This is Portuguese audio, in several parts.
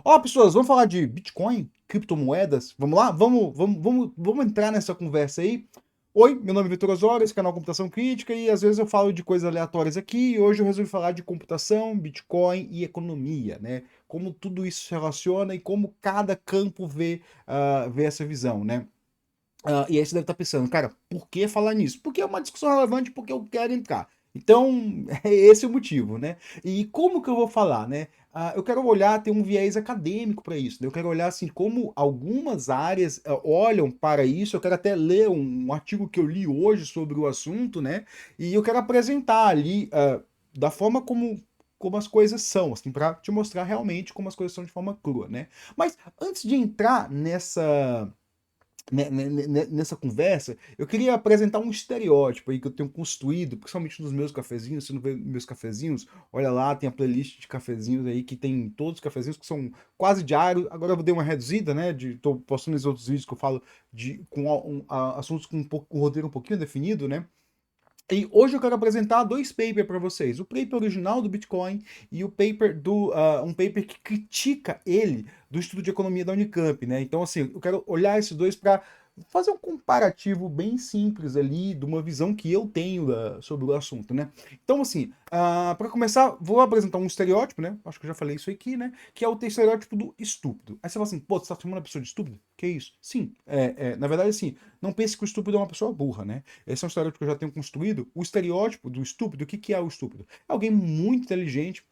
Ó, pessoas, vamos falar de Bitcoin, criptomoedas? Vamos lá? Vamos entrar nessa conversa aí. Oi, meu nome é Vitor Osório, esse canal Computação Crítica, e às vezes eu falo de coisas aleatórias aqui, e hoje eu resolvi falar de computação, Bitcoin e economia, né? Como tudo isso se relaciona e como cada campo vê essa visão, né? E aí você deve estar pensando, cara, por que falar nisso? Porque é uma discussão relevante, porque eu quero entrar. Então, é esse o motivo, né? E como que eu vou falar, né? Eu quero olhar, ter um viés acadêmico para isso, né? Eu quero olhar, assim, como algumas áreas olham para isso. Eu quero até ler um artigo que eu li hoje sobre o assunto, né? E eu quero apresentar ali da forma como as coisas são, assim, para te mostrar realmente como as coisas são de forma crua, né? Mas antes de entrar nessa conversa, eu queria apresentar um estereótipo aí que eu tenho construído, principalmente nos meus cafezinhos. Se não vê meus cafezinhos, olha lá, tem a playlist de cafezinhos aí que tem todos os cafezinhos que são quase diários. Agora eu dei uma reduzida, né? Tô postando esses outros vídeos que eu falo com assuntos com um roteiro um pouquinho definido, né? E hoje eu quero apresentar dois papers para vocês. O paper original do Bitcoin e o paper um paper que critica ele do Instituto de Economia da Unicamp, né? Então, assim, eu quero olhar esses dois para fazer um comparativo bem simples ali de uma visão que eu tenho sobre o assunto, né? Então, assim, para começar, vou apresentar um estereótipo, né? Acho que eu já falei isso aqui, né? Que é o estereótipo do estúpido. Aí você fala assim, pô, você tá chamando a pessoa de estúpido? Que isso? Sim, na verdade, assim, não pense que o estúpido é uma pessoa burra, né? Esse é um estereótipo que eu já tenho construído. O estereótipo do estúpido, o que que é o estúpido? É alguém muito inteligente,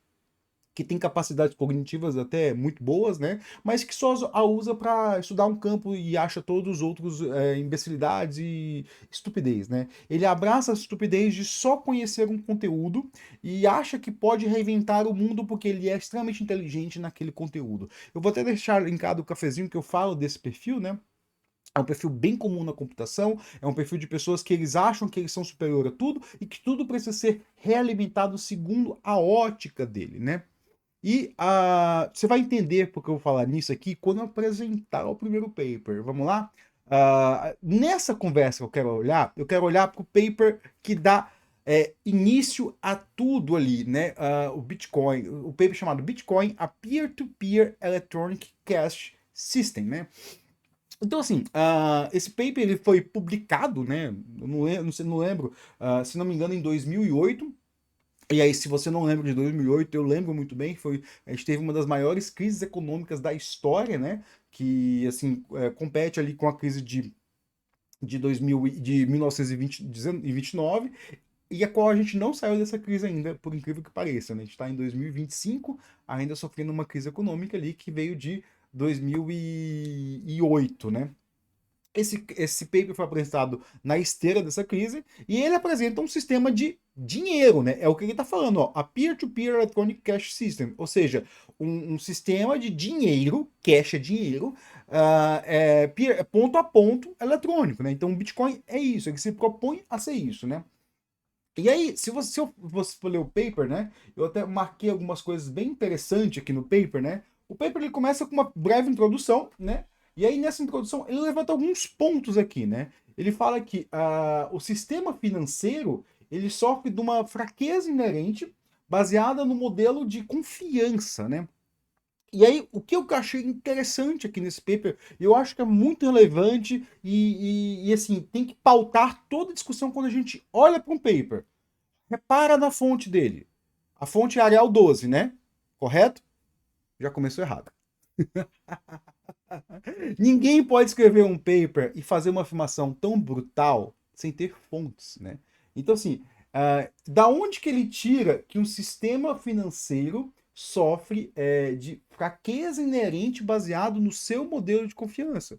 que tem capacidades cognitivas até muito boas, né? Mas que só a usa para estudar um campo e acha todos os outros imbecilidades e estupidez, né? Ele abraça a estupidez de só conhecer um conteúdo e acha que pode reinventar o mundo porque ele é extremamente inteligente naquele conteúdo. Eu vou até deixar linkado o cafezinho que eu falo desse perfil, né? É um perfil bem comum na computação, é um perfil de pessoas que eles acham que eles são superior a tudo e que tudo precisa ser realimentado segundo a ótica dele, né? E você vai entender porque eu vou falar nisso aqui quando eu apresentar o primeiro paper. Vamos lá? Nessa conversa que eu quero olhar para o paper que dá início a tudo ali, né? O Bitcoin, o paper chamado Bitcoin, a Peer-to-Peer Electronic Cash System, né? Então, assim, esse paper ele foi publicado, né? Eu não lembro, não lembro, se não me engano, em 2008. E aí, se você não lembra de 2008, eu lembro muito bem que a gente teve uma das maiores crises econômicas da história, né? Que, assim, compete ali com a crise de 1929, e a qual a gente não saiu dessa crise ainda, por incrível que pareça, né? A gente está em 2025, ainda sofrendo uma crise econômica ali que veio de 2008, né? Esse paper foi apresentado na esteira dessa crise e ele apresenta um sistema de dinheiro, né? É o que ele está falando, ó, a Peer-to-Peer Electronic Cash System, ou seja, um sistema de dinheiro, cash é dinheiro, ponto a ponto eletrônico, né? Então o Bitcoin é isso, ele se propõe a ser isso, né? E aí, se você for ler o paper, né? Eu até marquei algumas coisas bem interessantes aqui no paper, né? O paper ele começa com uma breve introdução, né? E aí, nessa introdução, ele levanta alguns pontos aqui, né? Ele fala que o sistema financeiro ele sofre de uma fraqueza inerente baseada no modelo de confiança, né? E aí, o que eu achei interessante aqui nesse paper, eu acho que é muito relevante assim, tem que pautar toda a discussão quando a gente olha para um paper. Repara na fonte dele. A fonte é Arial 12, né? Correto? Já começou errado. Ninguém pode escrever um paper e fazer uma afirmação tão brutal sem ter fontes, né? Então, assim, da onde que ele tira que um sistema financeiro sofre de fraqueza inerente baseado no seu modelo de confiança?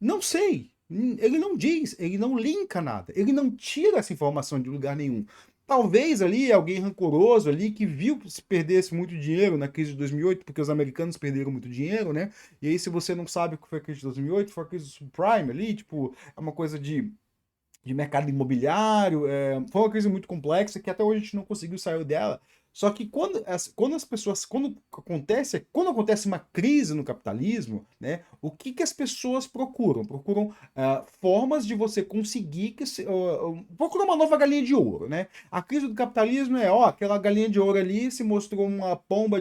Não sei. Ele não diz, ele não linka nada, ele não tira essa informação de lugar nenhum. Talvez ali alguém rancoroso ali que viu que se perdesse muito dinheiro na crise de 2008, porque os americanos perderam muito dinheiro, né? E aí, se você não sabe o que foi a crise de 2008, foi a crise do subprime ali, tipo, é uma coisa de mercado imobiliário. Foi uma crise muito complexa que até hoje a gente não conseguiu sair dela. Só que quando as pessoas, quando acontece uma crise no capitalismo, né, o que que as pessoas procuram? Procuram formas de você conseguir procuram uma nova galinha de ouro, né? A crise do capitalismo é, ó, aquela galinha de ouro ali se mostrou uma pomba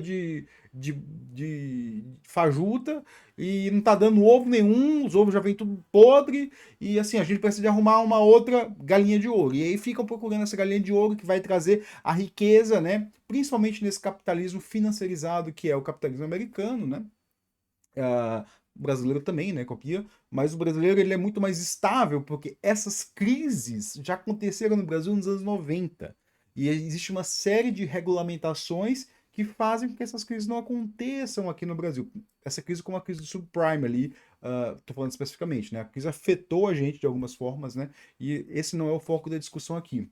de fajuta e não tá dando ovo nenhum, os ovos já vêm tudo podre e assim, a gente precisa de arrumar uma outra galinha de ouro. E aí ficam procurando essa galinha de ouro que vai trazer a riqueza, né? Principalmente nesse capitalismo financiarizado que é o capitalismo americano, né? O brasileiro também, né, copia, mas o brasileiro ele é muito mais estável, porque essas crises já aconteceram no Brasil nos anos 90. E existe uma série de regulamentações que fazem com que essas crises não aconteçam aqui no Brasil. Essa crise como a crise do subprime ali, tô falando especificamente, né? A crise afetou a gente de algumas formas, né? E esse não é o foco da discussão aqui.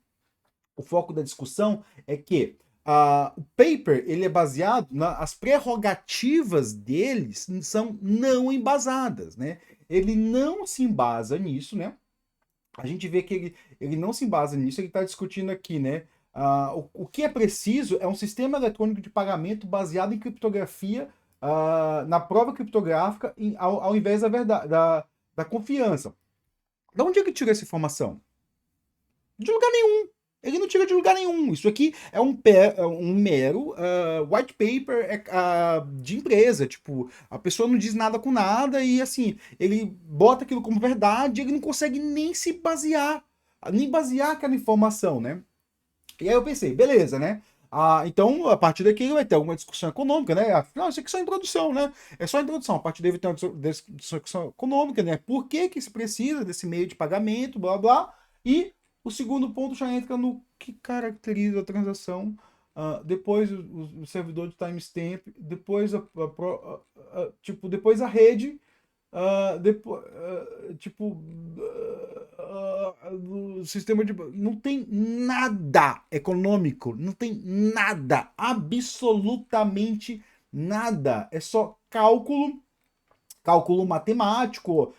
O foco da discussão é que o paper ele é baseado as prerrogativas deles são não embasadas, né? Ele não se embasa nisso, né? A gente vê que ele não se embasa nisso, ele está discutindo aqui, né? O que é preciso é um sistema eletrônico de pagamento baseado em criptografia, na prova criptográfica, ao invés da confiança. De onde é que tira essa informação? De lugar nenhum. Ele não tira de lugar nenhum. Isso aqui é um mero white paper de empresa. Tipo, a pessoa não diz nada com nada e assim, ele bota aquilo como verdade, ele não consegue nem basear aquela informação, né? E aí eu pensei, beleza, né? Então, a partir daqui vai ter alguma discussão econômica, né? Afinal, isso aqui é só introdução, né? É só introdução. A partir daí vai ter uma discussão econômica, né? Por que que se precisa desse meio de pagamento, blá, blá. E o segundo ponto já entra no que caracteriza a transação. Depois o servidor de timestamp, depois tipo, depois a rede, depois, tipo, o sistema de. Não tem nada econômico, não tem nada, absolutamente nada. É só cálculo matemático,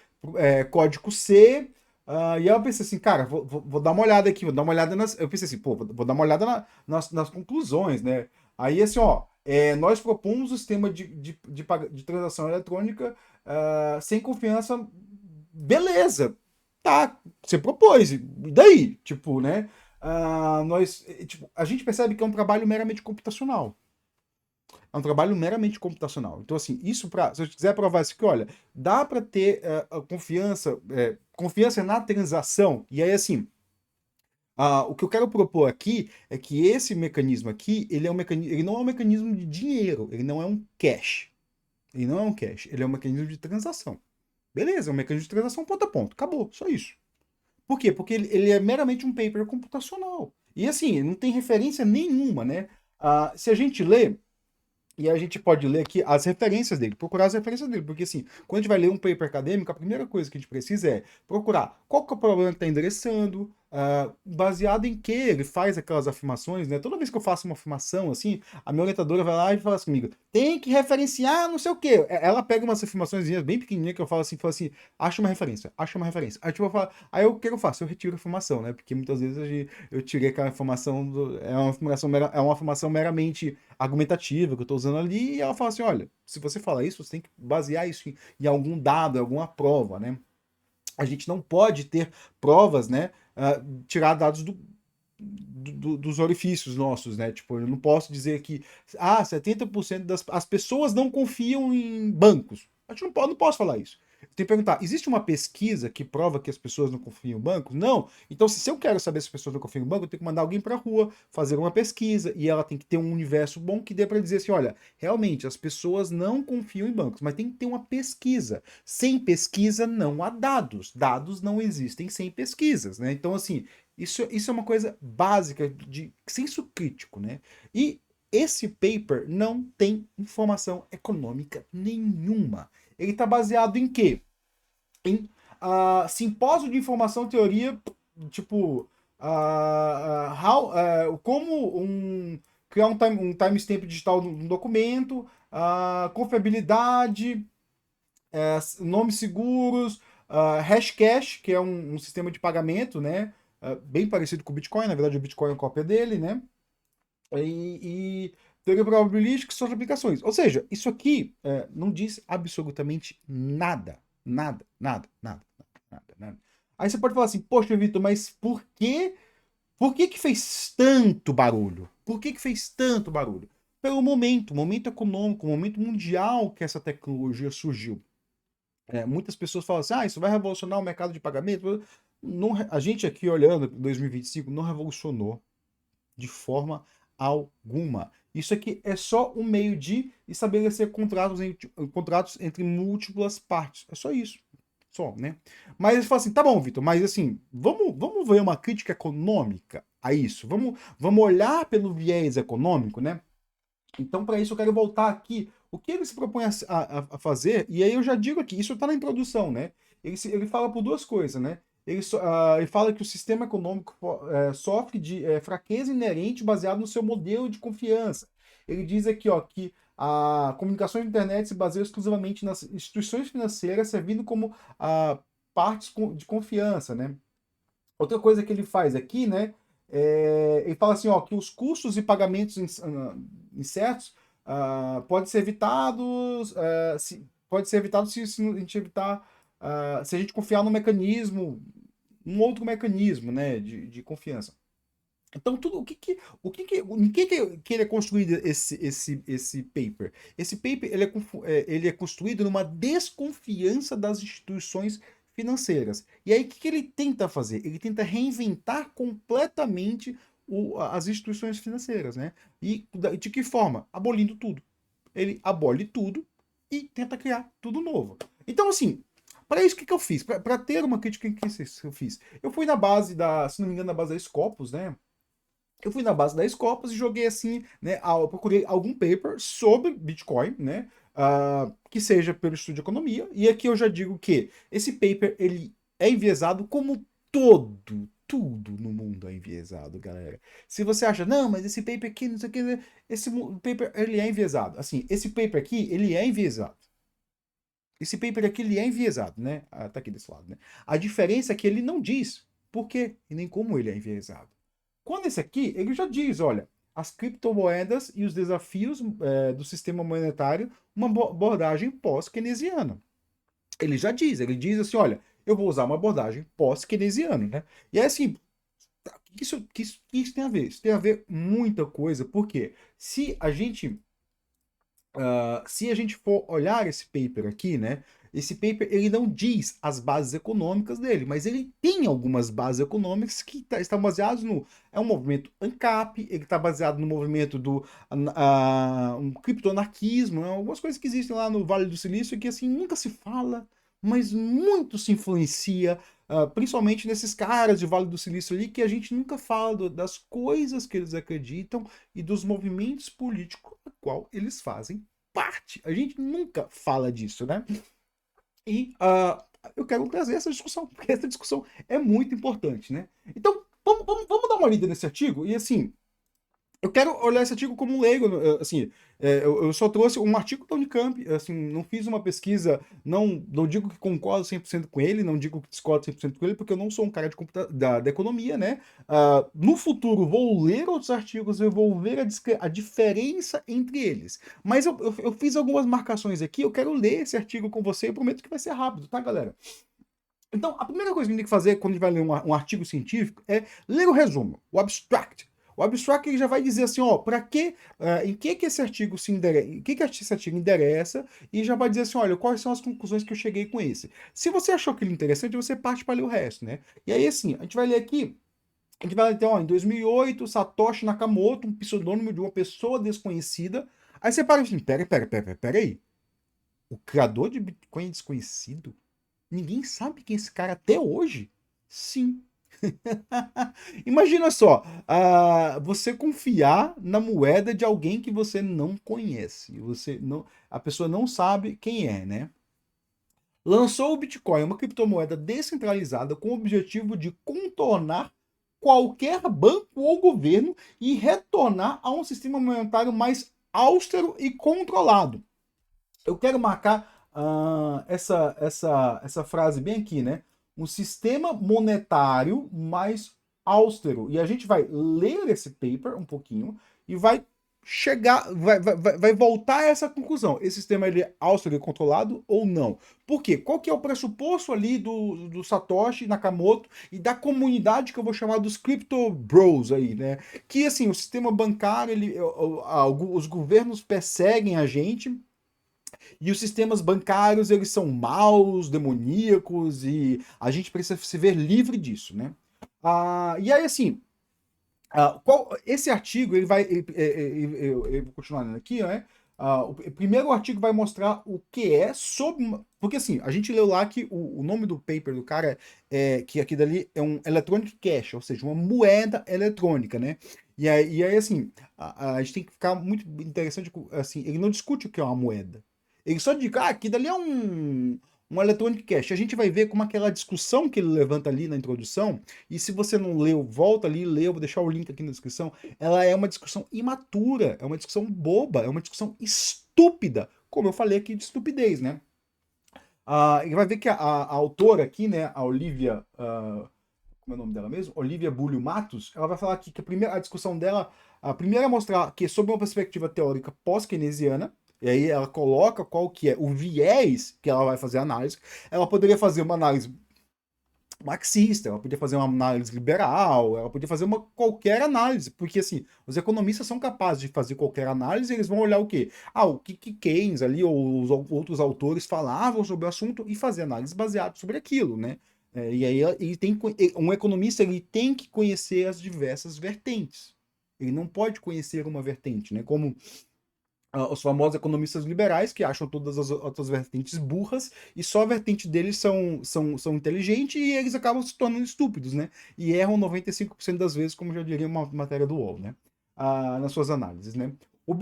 código C. E aí eu pensei assim, cara, vou dar uma olhada aqui, vou dar uma olhada nas. Eu pensei assim, pô, vou dar uma olhada nas conclusões, né? Aí assim, ó, nós propomos o sistema de transação eletrônica sem confiança, beleza, tá, você propôs, e daí? Tipo, né? Tipo, a gente percebe que é um trabalho meramente computacional. É um trabalho meramente computacional. Então, assim, isso para. Se eu quiser provar isso aqui, olha, dá para ter a confiança na transação. E aí, assim, o que eu quero propor aqui é que esse mecanismo aqui, ele não é um mecanismo de dinheiro, ele não é um cash. Ele não é um cash, ele é um mecanismo de transação. Beleza, é um mecanismo de transação ponto a ponto. Acabou, só isso. Por quê? Porque ele é meramente um paper computacional. E assim, não tem referência nenhuma, né? Se a gente lê, e a gente pode ler aqui as referências dele, procurar as referências dele, porque assim, quando a gente vai ler um paper acadêmico, a primeira coisa que a gente precisa é procurar qual que é o problema que está endereçando, baseado em que ele faz aquelas afirmações, né? Toda vez que eu faço uma afirmação, assim, a minha orientadora vai lá e fala assim comigo, tem que referenciar não sei o quê. Ela pega umas afirmações bem pequenininhas que eu falo assim, acha uma referência, acha uma referência. Aí, tipo, aí o que eu faço? Eu retiro a informação, né? Porque muitas vezes eu tirei aquela informação, é uma afirmação meramente argumentativa que eu estou usando ali, e ela fala assim: olha, se você fala isso, você tem que basear isso em algum dado, em alguma prova, né? A gente não pode ter provas, né? Tirar dados dos orifícios nossos, né? Tipo, eu não posso dizer que 70% as pessoas não confiam em bancos. A gente não posso falar isso. Tem que perguntar, existe uma pesquisa que prova que as pessoas não confiam em bancos? Não. Então, se eu quero saber se as pessoas não confiam em banco, eu tenho que mandar alguém para a rua fazer uma pesquisa e ela tem que ter um universo bom que dê para dizer assim, olha, realmente as pessoas não confiam em bancos, mas tem que ter uma pesquisa. Sem pesquisa não há dados. Dados não existem sem pesquisas, né? Então, assim, isso é uma coisa básica de senso crítico, né? E esse paper não tem informação econômica nenhuma. Ele está baseado em quê? Em simpósio de informação e teoria, tipo, como criar um timestamp digital de um documento, confiabilidade, nomes seguros, Hashcash, que é um sistema de pagamento, né? Bem parecido com o Bitcoin, na verdade o Bitcoin é uma cópia dele, né? E teoria probabilística e suas aplicações. Ou seja, isso aqui não diz absolutamente nada. Nada, nada, nada, nada, nada. Aí você pode falar assim, poxa, Vitor, mas por que que fez tanto barulho? Por que que fez tanto barulho? pelo momento econômico, momento mundial que essa tecnologia surgiu. Muitas pessoas falam assim, isso vai revolucionar o mercado de pagamento. Não, a gente aqui olhando 2025 não revolucionou de forma alguma. Isso aqui é só um meio de estabelecer contratos entre múltiplas partes. É só isso. Só, né? Mas eles falam assim, tá bom, Vitor, mas assim, vamos ver uma crítica econômica a isso. Vamos olhar pelo viés econômico, né? Então, para isso, eu quero voltar aqui. O que ele se propõe a fazer, e aí eu já digo aqui, isso está na introdução, né? Ele fala por duas coisas, né? Ele fala que o sistema econômico sofre de fraqueza inerente baseado no seu modelo de confiança. Ele diz aqui, ó, que a comunicação de internet se baseia exclusivamente nas instituições financeiras, servindo como partes de confiança, né? Outra coisa que ele faz aqui, né? Ele fala assim, ó, que os custos e pagamentos incertos podem ser evitados, pode ser evitado se a gente evitar, se a gente confiar no mecanismo, um outro mecanismo, né, de confiança. Então, tudo em que ele é construído esse paper? Esse paper ele é construído numa desconfiança das instituições financeiras. E aí, o que ele tenta fazer? Ele tenta reinventar completamente as instituições financeiras, né? E de que forma? Abolindo tudo. Ele abole tudo e tenta criar tudo novo. Então, assim, para isso, o que eu fiz? Para ter uma crítica, o que eu fiz? Eu fui na base se não me engano, na base da Scopus, né? Eu fui na base da Scopus e joguei assim, né? Eu procurei algum paper sobre Bitcoin, né? Que seja pelo estudo de economia. E aqui eu já digo que esse paper ele é enviesado como tudo no mundo é enviesado, galera. Se você acha, não, mas esse paper aqui, não sei o que, né, esse paper ele é enviesado. Assim, esse paper aqui, ele é enviesado. Esse paper aqui, ele é enviesado, né? Tá aqui desse lado, né? A diferença é que ele não diz por quê e nem como ele é enviesado. Quando esse aqui, ele já diz, olha, as criptomoedas e os desafios do sistema monetário, uma abordagem pós-keynesiana. Ele diz assim, olha, eu vou usar uma abordagem pós-keynesiana, né? E é assim, o que isso tem a ver? Isso tem a ver muita coisa, porque se a gente for olhar esse paper aqui, né? Esse paper ele não diz as bases econômicas dele, mas ele tem algumas bases econômicas que estão baseadas no um movimento ANCAP, ele está baseado no movimento do um criptoanarquismo, né, algumas coisas que existem lá no Vale do Silício que assim nunca se fala, mas muito se influencia, principalmente nesses caras de Vale do Silício ali que a gente nunca fala das coisas que eles acreditam e dos movimentos políticos a qual eles fazem parte. A gente nunca fala disso, né? E eu quero trazer essa discussão, porque essa discussão é muito importante, né? Então, vamos dar uma lida nesse artigo e assim. Eu quero olhar esse artigo como um leigo, assim, eu só trouxe um artigo da Unicamp, assim, não fiz uma pesquisa, não digo que concordo 100% com ele, não digo que discordo 100% com ele, porque eu não sou um cara da economia, né? No futuro vou ler outros artigos, eu vou ver a diferença entre eles. Mas eu fiz algumas marcações aqui, eu quero ler esse artigo com você, eu prometo que vai ser rápido, tá, galera? Então, a primeira coisa que a gente tem que fazer quando a gente vai ler um artigo científico é ler o resumo, o abstract. O abstract ele já vai dizer assim, ó, para que, em que esse artigo se interessa, em que esse artigo interessa, e já vai dizer assim, olha, quais são as conclusões que eu cheguei com esse. Se você achou aquilo interessante, você parte para ler o resto, né? E aí, assim, a gente vai ler aqui, a gente vai ler, então, ó, em 2008, Satoshi Nakamoto, um pseudônimo de uma pessoa desconhecida. Aí você para assim, pera aí. O criador de Bitcoin é desconhecido? Ninguém sabe quem é esse cara até hoje? Sim. Imagina só, você confiar na moeda de alguém que você não conhece. A pessoa não sabe quem é, né? Lançou o Bitcoin, uma criptomoeda descentralizada com o objetivo de contornar qualquer banco ou governo e retornar a um sistema monetário mais austero e controlado. Eu quero marcar essa frase bem aqui, né? Um sistema monetário mais austero. E a gente vai ler esse paper um pouquinho e vai vai voltar a essa conclusão. Esse sistema ele é austro controlado ou não? Por quê? Qual que é o pressuposto ali do Satoshi Nakamoto e da comunidade que eu vou chamar dos Crypto Bros aí, né? Que assim, o sistema bancário, os governos perseguem a gente e os sistemas bancários eles são maus, demoníacos e a gente precisa se ver livre disso, né? E aí assim, esse artigo, eu vou continuar lendo aqui, né? O primeiro artigo vai mostrar o que é sobre. Porque assim, a gente leu lá que o nome do paper do cara é que aqui dali é um electronic cash, ou seja, uma moeda eletrônica, né? E aí assim, a gente tem que ficar muito interessante, assim, ele não discute o que é uma moeda. Ele só diz, aqui dali é um electronic cash. A gente vai ver como aquela discussão que ele levanta ali na introdução, e se você não leu, volta ali e lê, eu vou deixar o link aqui na descrição. Ela é uma discussão imatura, é uma discussão boba, é uma discussão estúpida, como eu falei aqui de estupidez, né? E vai ver que a autora aqui, né, a Olivia, como é o nome dela mesmo? Olivia Bulho Matos, ela vai falar aqui que a discussão dela, a primeira é mostrar que sob uma perspectiva teórica pós-keynesiana, e aí ela coloca qual que é o viés que ela vai fazer a análise. Ela poderia fazer uma análise marxista, ela podia fazer uma análise liberal, ela podia fazer qualquer análise, porque assim, os economistas são capazes de fazer qualquer análise, eles vão olhar o quê? O que Keynes ali, ou os outros autores falavam sobre o assunto e fazer análise baseada sobre aquilo, né? E aí um economista ele tem que conhecer as diversas vertentes. Ele não pode conhecer uma vertente, né? Como os famosos economistas liberais que acham todas as outras vertentes burras e só a vertente deles são inteligentes e eles acabam se tornando estúpidos, né? E erram 95% das vezes, como já diria uma matéria do UOL, né? Nas suas análises, né? O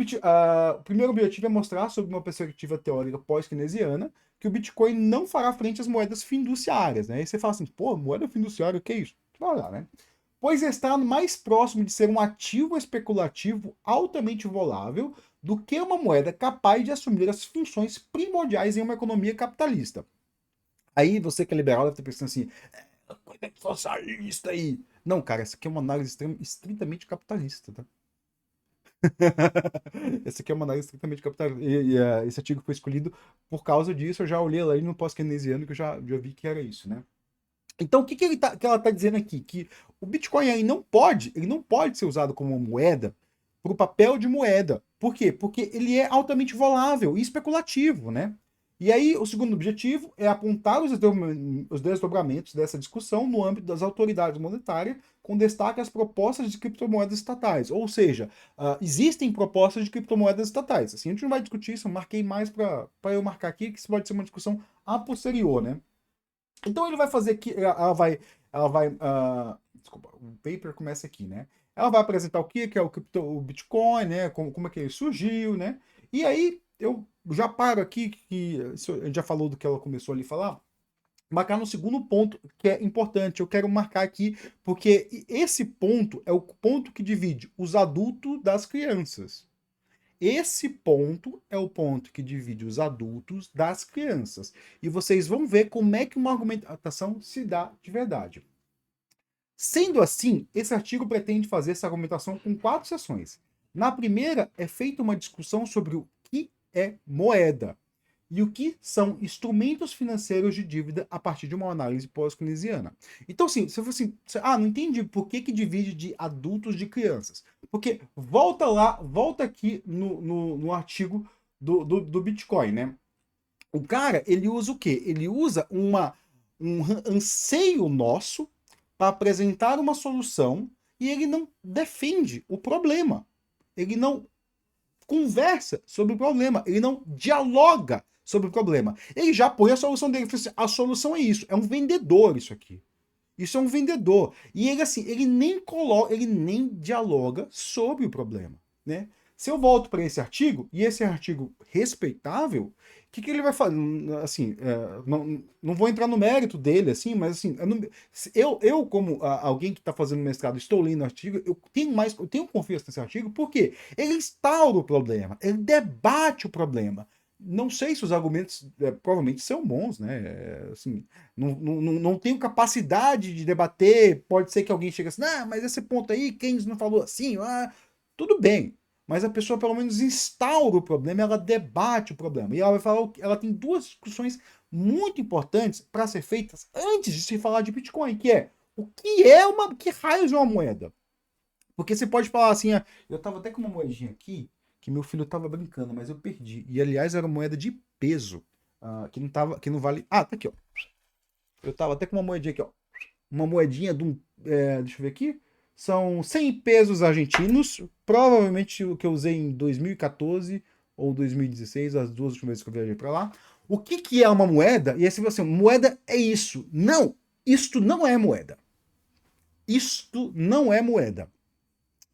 primeiro objetivo é mostrar, sob uma perspectiva teórica pós-keynesiana, que o Bitcoin não fará frente às moedas fiduciárias, né? Aí você fala assim, pô, moeda fiduciária, o que é isso? Vai lá, né? Pois está mais próximo de ser um ativo especulativo altamente volável do que uma moeda capaz de assumir as funções primordiais em uma economia capitalista. Aí você que é liberal deve estar pensando assim, coisa de socialista aí. Não, cara, essa aqui é uma análise estritamente capitalista, tá? Essa aqui é uma análise estritamente capitalista. Esse artigo foi escolhido por causa disso. Eu já olhei lá no pós-keynesiano que eu já vi que era isso, né? Então, o que que ela está dizendo aqui? Que o Bitcoin aí ele não pode ser usado como uma moeda para o papel de moeda. Por quê? Porque ele é altamente volável e especulativo, né? E aí, o segundo objetivo é apontar os desdobramentos dessa discussão no âmbito das autoridades monetárias, com destaque às propostas de criptomoedas estatais. Ou seja, existem propostas de criptomoedas estatais. Assim, a gente não vai discutir isso, eu marquei mais para eu marcar aqui, que isso pode ser uma discussão a posterior, né? Então ele vai fazer que desculpa, o paper começa aqui, né? Ela vai apresentar o que é o Bitcoin, né? Como é que ele surgiu, né? E aí eu já paro aqui que a gente já falou do que ela começou ali a falar. Marcar no segundo ponto que é importante. Eu quero marcar aqui porque esse ponto é o ponto que divide os adultos das crianças. Esse ponto é o ponto que divide os adultos das crianças. E vocês vão ver como é que uma argumentação se dá de verdade. Sendo assim, esse artigo pretende fazer essa argumentação com 4 seções. Na primeira, é feita uma discussão sobre o que é moeda e o que são instrumentos financeiros de dívida a partir de uma análise pós-keynesiana. Então, assim, se eu for assim, não entendi por que divide de adultos de crianças. Porque volta lá, volta aqui no artigo do Bitcoin, né? O cara, ele usa o quê? Ele usa um anseio nosso para apresentar uma solução e ele não defende o problema. Ele não conversa sobre o problema, ele não dialoga sobre o problema. Ele já põe a solução dele. A solução é isso, é um vendedor isso aqui. Isso é um vendedor. E ele assim, ele nem coloca, ele nem dialoga sobre o problema, né? Se eu volto para esse artigo, e esse artigo respeitável, o que ele vai fazer? Assim, não vou entrar no mérito dele, assim, mas assim, eu como alguém que está fazendo mestrado, estou lendo o artigo, eu tenho confiança nesse artigo, porque ele instaura o problema, ele debate o problema. Não sei se os argumentos provavelmente são bons, né? Assim, não tenho capacidade de debater. Pode ser que alguém chegue assim, mas esse ponto aí, Keynes não falou assim, tudo bem. mas a pessoa pelo menos instaura o problema, ela debate o problema. E ela vai falar, ela tem duas discussões muito importantes para ser feitas antes de se falar de Bitcoin, que é o que é uma, que raios é uma moeda? Porque você pode falar assim, eu tava até com uma moedinha aqui, que meu filho tava brincando, mas eu perdi. E aliás era moeda de peso, que não tava, que não vale. Ah, tá aqui, ó. Eu tava até com uma moedinha aqui, ó. Uma moedinha de um, deixa eu ver aqui. São 100 pesos argentinos, provavelmente o que eu usei em 2014 ou 2016, as duas últimas vezes que eu viajei para lá. O que que é uma moeda? E aí você fala assim, moeda é isso. Não, isto não é moeda. Isto não é moeda.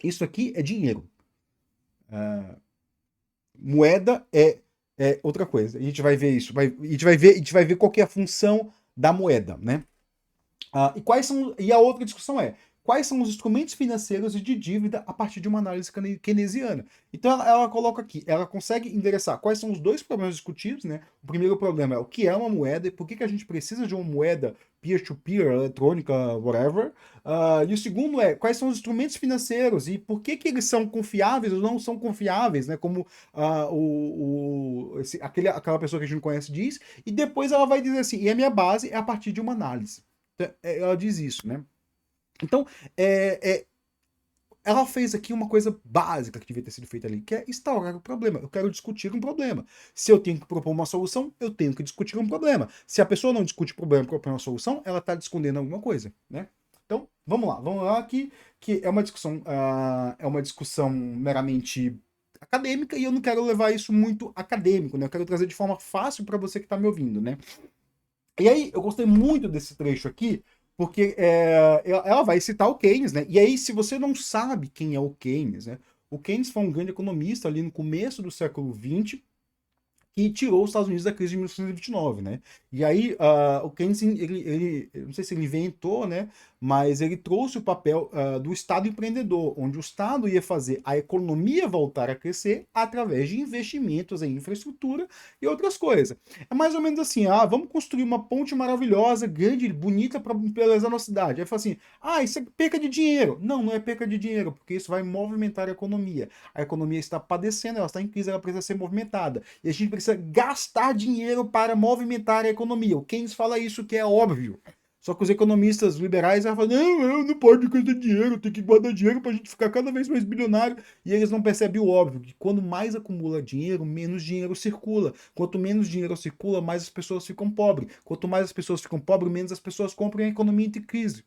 Isso aqui é dinheiro. Moeda é outra coisa. A gente vai ver isso. A gente vai ver qual que é a função da moeda, né? E quais são, e a outra discussão é quais são os instrumentos financeiros e de dívida a partir de uma análise keynesiana. Então ela coloca aqui, ela consegue endereçar quais são os dois problemas discutidos, né? O primeiro problema é o que é uma moeda e por que a gente precisa de uma moeda peer-to-peer, eletrônica, whatever. E o segundo é quais são os instrumentos financeiros e por que eles são confiáveis ou não são confiáveis, né? Como aquela pessoa que a gente não conhece diz. E depois ela vai dizer assim, e a minha base é a partir de uma análise. Ela diz isso, né? Então, ela fez aqui uma coisa básica que devia ter sido feita ali, que é instaurar o problema. Eu quero discutir um problema. Se eu tenho que propor uma solução, eu tenho que discutir um problema. Se a pessoa não discute o problema e propõe uma solução, ela está escondendo alguma coisa, né? Então, vamos lá aqui, que é uma discussão meramente acadêmica e eu não quero levar isso muito acadêmico, né? Eu quero trazer de forma fácil para você que está me ouvindo, né? E aí, eu gostei muito desse trecho aqui, porque ela vai citar o Keynes, né? E aí, se você não sabe quem é o Keynes, né? O Keynes foi um grande economista ali no começo do século XX, que tirou os Estados Unidos da crise de 1929, né? E aí o Keynes, eu não sei se ele inventou, né? Mas ele trouxe o papel do Estado empreendedor, onde o Estado ia fazer a economia voltar a crescer através de investimentos em infraestrutura e outras coisas. É mais ou menos assim, vamos construir uma ponte maravilhosa, grande, bonita para embelezar a nossa cidade. Aí fala assim, isso é perca de dinheiro. Não, não é perca de dinheiro, porque isso vai movimentar a economia. A economia está padecendo, ela está em crise, ela precisa ser movimentada. E a gente precisa gastar dinheiro para movimentar a economia. O Keynes fala isso, que é óbvio. Só que os economistas liberais vão falar, não pode gastar dinheiro, tem que guardar dinheiro para a gente ficar cada vez mais bilionário. E eles não percebem o óbvio, que quando mais acumula dinheiro, menos dinheiro circula. Quanto menos dinheiro circula, mais as pessoas ficam pobres. Quanto mais as pessoas ficam pobres, menos as pessoas compram e a economia entra em crise.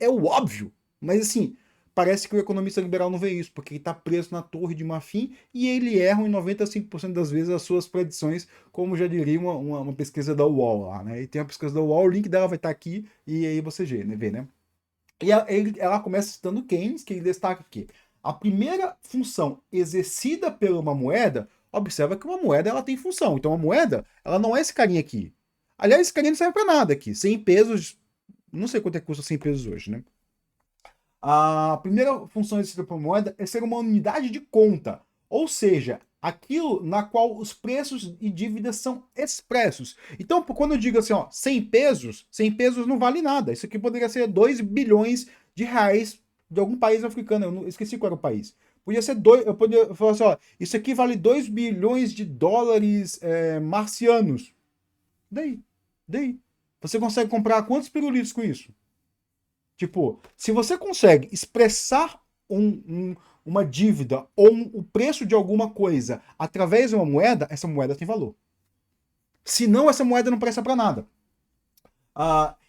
É o óbvio, mas assim, parece que o economista liberal não vê isso, porque ele está preso na torre de marfim e ele erra em 95% das vezes as suas predições, como já diria uma pesquisa da UOL lá, né? E tem a pesquisa da UOL, o link dela vai estar aqui e aí você vê, né? E ela começa citando Keynes, que ele destaca aqui. A primeira função exercida por uma moeda, observa que uma moeda ela tem função. Então a moeda, ela não é esse carinha aqui. Aliás, esse carinha não serve para nada aqui. 100 pesos, não sei quanto é que custa 100 pesos hoje, né? A primeira função exercida por moeda é ser uma unidade de conta, ou seja, aquilo na qual os preços e dívidas são expressos. Então, quando eu digo assim, 100 pesos não vale nada. Isso aqui poderia ser 2 bilhões de reais de algum país africano. Eu esqueci qual era o país. Podia ser eu podia falar assim, isso aqui vale 2 bilhões de dólares marcianos. Daí. Você consegue comprar quantos pirulitos com isso? Tipo, se você consegue expressar uma dívida ou o preço de alguma coisa através de uma moeda, essa moeda tem valor. Senão, essa moeda não presta para nada.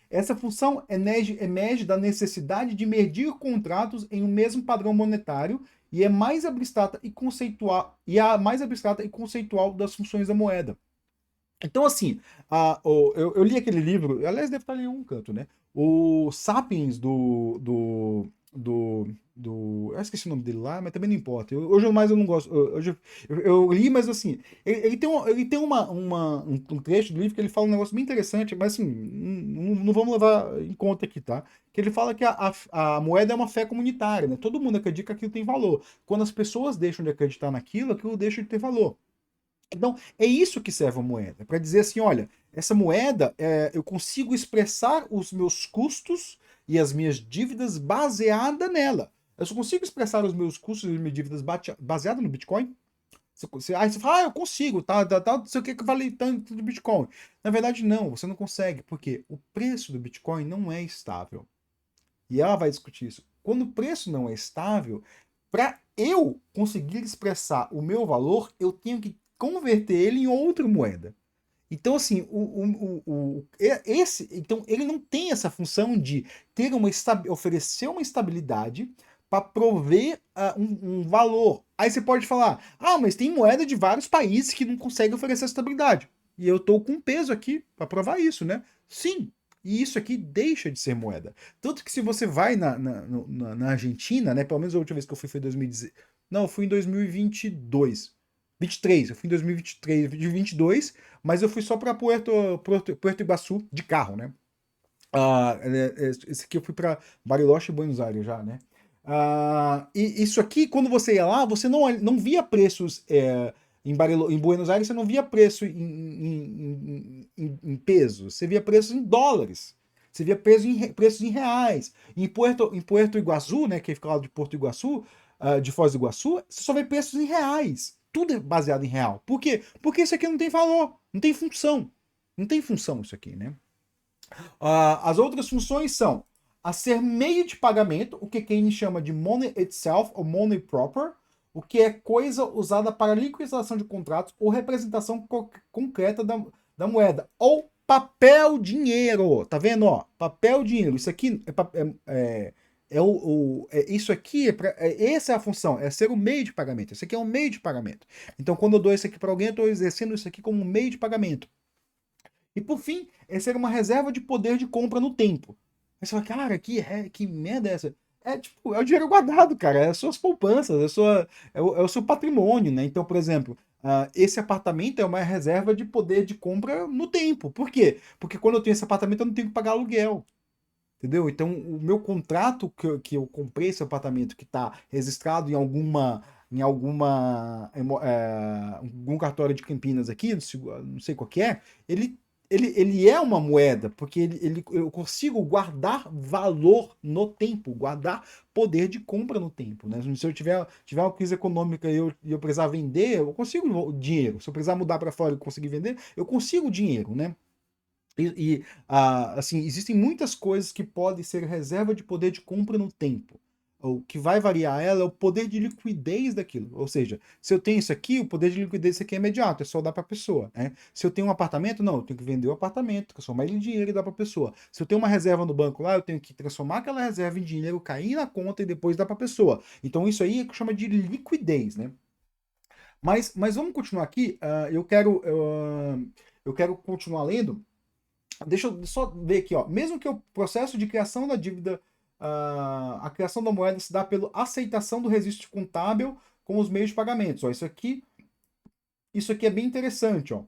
Essa função emerge da necessidade de medir contratos em um mesmo padrão monetário e é mais abstrata e conceitual, a mais abstrata e conceitual das funções da moeda. Então, assim, eu li aquele livro, aliás, deve estar ali em um canto, né? O Sapiens eu esqueci o nome dele lá, mas também não importa. Hoje mais eu não gosto. Hoje eu li, mas assim, ele tem um trecho do livro que ele fala um negócio bem interessante, mas assim, não vamos levar em conta aqui, tá? Que ele fala que a moeda é uma fé comunitária, né? Todo mundo acredita que aquilo tem valor. Quando as pessoas deixam de acreditar naquilo, aquilo deixa de ter valor. Então, é isso que serve a moeda, para dizer assim, olha, essa moeda, eu consigo expressar os meus custos e as minhas dívidas baseada nela. Eu só consigo expressar os meus custos e minhas dívidas baseado no Bitcoin? Aí você fala, eu consigo, não sei o que vale tanto do Bitcoin. Na verdade, não, você não consegue, porque o preço do Bitcoin não é estável. E ela vai discutir isso. Quando o preço não é estável, para eu conseguir expressar o meu valor, eu tenho que converter ele em outra moeda. Então, assim, então ele não tem essa função de ter oferecer uma estabilidade para prover um valor. Aí você pode falar, mas tem moeda de vários países que não conseguem oferecer estabilidade. E eu estou com peso aqui para provar isso, né? Sim, e isso aqui deixa de ser moeda. Tanto que se você vai na Argentina, né? Pelo menos a última vez que eu fui foi em 2010. Não, eu fui em 2022. 23, eu fui em 2023, de 22, mas eu fui só para Puerto Iguaçu de carro, né? Esse aqui eu fui para Bariloche e Buenos Aires já, né? E isso aqui, quando você ia lá, você não via preços em Buenos Aires, você não via preço em pesos, você via preços em dólares. Você via preços em reais. Em Puerto Iguaçu, né, que fica lá de Porto Iguaçu, de Foz do Iguaçu, você só vê preços em reais. Tudo é baseado em real. Por quê? Porque isso aqui não tem valor, não tem função. Não tem função isso aqui, né? As outras funções são a ser meio de pagamento, o que Keynes chama de money itself ou money proper, o que é coisa usada para liquidação de contratos ou representação concreta da moeda, ou papel dinheiro, tá vendo? Ó, papel dinheiro, isso aqui isso aqui essa é a função, é ser o meio de pagamento. Isso aqui é um meio de pagamento. Então, quando eu dou isso aqui para alguém, eu estou exercendo isso aqui como um meio de pagamento. E por fim, essa era uma reserva de poder de compra no tempo. Aí você fala, cara, que merda é essa? É tipo, é o dinheiro guardado, cara. É as suas poupanças, é o seu patrimônio, né? Então, por exemplo, esse apartamento é uma reserva de poder de compra no tempo. Por quê? Porque quando eu tenho esse apartamento, eu não tenho que pagar aluguel. Entendeu? Então, o meu contrato que eu comprei esse apartamento que está registrado algum cartório de Campinas aqui, não sei qual que é, ele é uma moeda, porque eu consigo guardar valor no tempo, guardar poder de compra no tempo, né? Se eu tiver uma crise econômica e eu precisar vender, eu consigo dinheiro. Se eu precisar mudar para fora e conseguir vender, eu consigo dinheiro, né? Assim, existem muitas coisas que podem ser reserva de poder de compra no tempo. O que vai variar ela é o poder de liquidez daquilo. Ou seja, se eu tenho isso aqui, o poder de liquidez isso aqui é imediato, é só dar para a pessoa. Né? Se eu tenho um apartamento, não, eu tenho que vender o apartamento, transformar ele em dinheiro e dar para a pessoa. Se eu tenho uma reserva no banco lá, eu tenho que transformar aquela reserva em dinheiro, cair na conta e depois dar para a pessoa. Então isso aí é que chama de liquidez, né? Mas vamos continuar aqui. Eu quero continuar lendo. Deixa eu só ver aqui, ó. Mesmo que o processo de criação da dívida, a criação da moeda se dá pela aceitação do registro contábil com os meios de pagamentos. Ó, isso aqui é bem interessante, ó.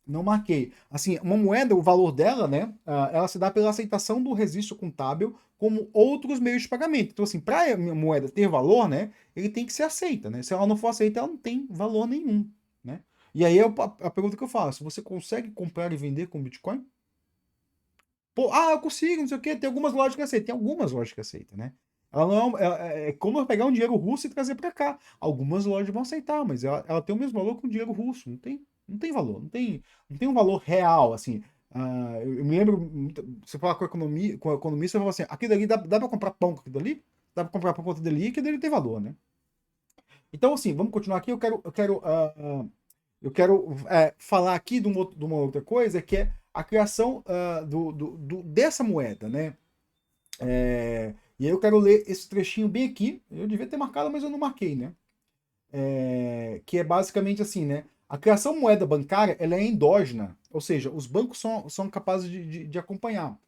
Não marquei. Assim, uma moeda, o valor dela, né? Ela se dá pela aceitação do registro contábil como outros meios de pagamento. Então, assim, para a moeda ter valor, né? Ele tem que ser aceita, né? Se ela não for aceita, ela não tem valor nenhum, né? E aí é a pergunta que eu faço: você consegue comprar e vender com Bitcoin? Pô, eu consigo, não sei o quê. Tem algumas lojas que aceitam. Tem algumas lojas que aceitam, né? Ela não é como eu pegar um dinheiro russo e trazer para cá. Algumas lojas vão aceitar, mas ela tem o mesmo valor que um dinheiro russo. Não tem valor. Não tem um valor real, assim. Eu me lembro, você fala com o economista, você fala assim, aquilo dali dá para comprar pão com aquilo dali? Dá para comprar pão com aquilo dali e aquilo dali tem valor, né? Então, assim, vamos continuar aqui. Eu quero falar aqui de uma outra coisa, que é a criação dessa moeda, né? E aí eu quero ler esse trechinho bem aqui. Eu devia ter marcado, mas eu não marquei, né? Que é basicamente assim, né? A criação de moeda bancária ela é endógena, ou seja, os bancos são capazes de acompanhar.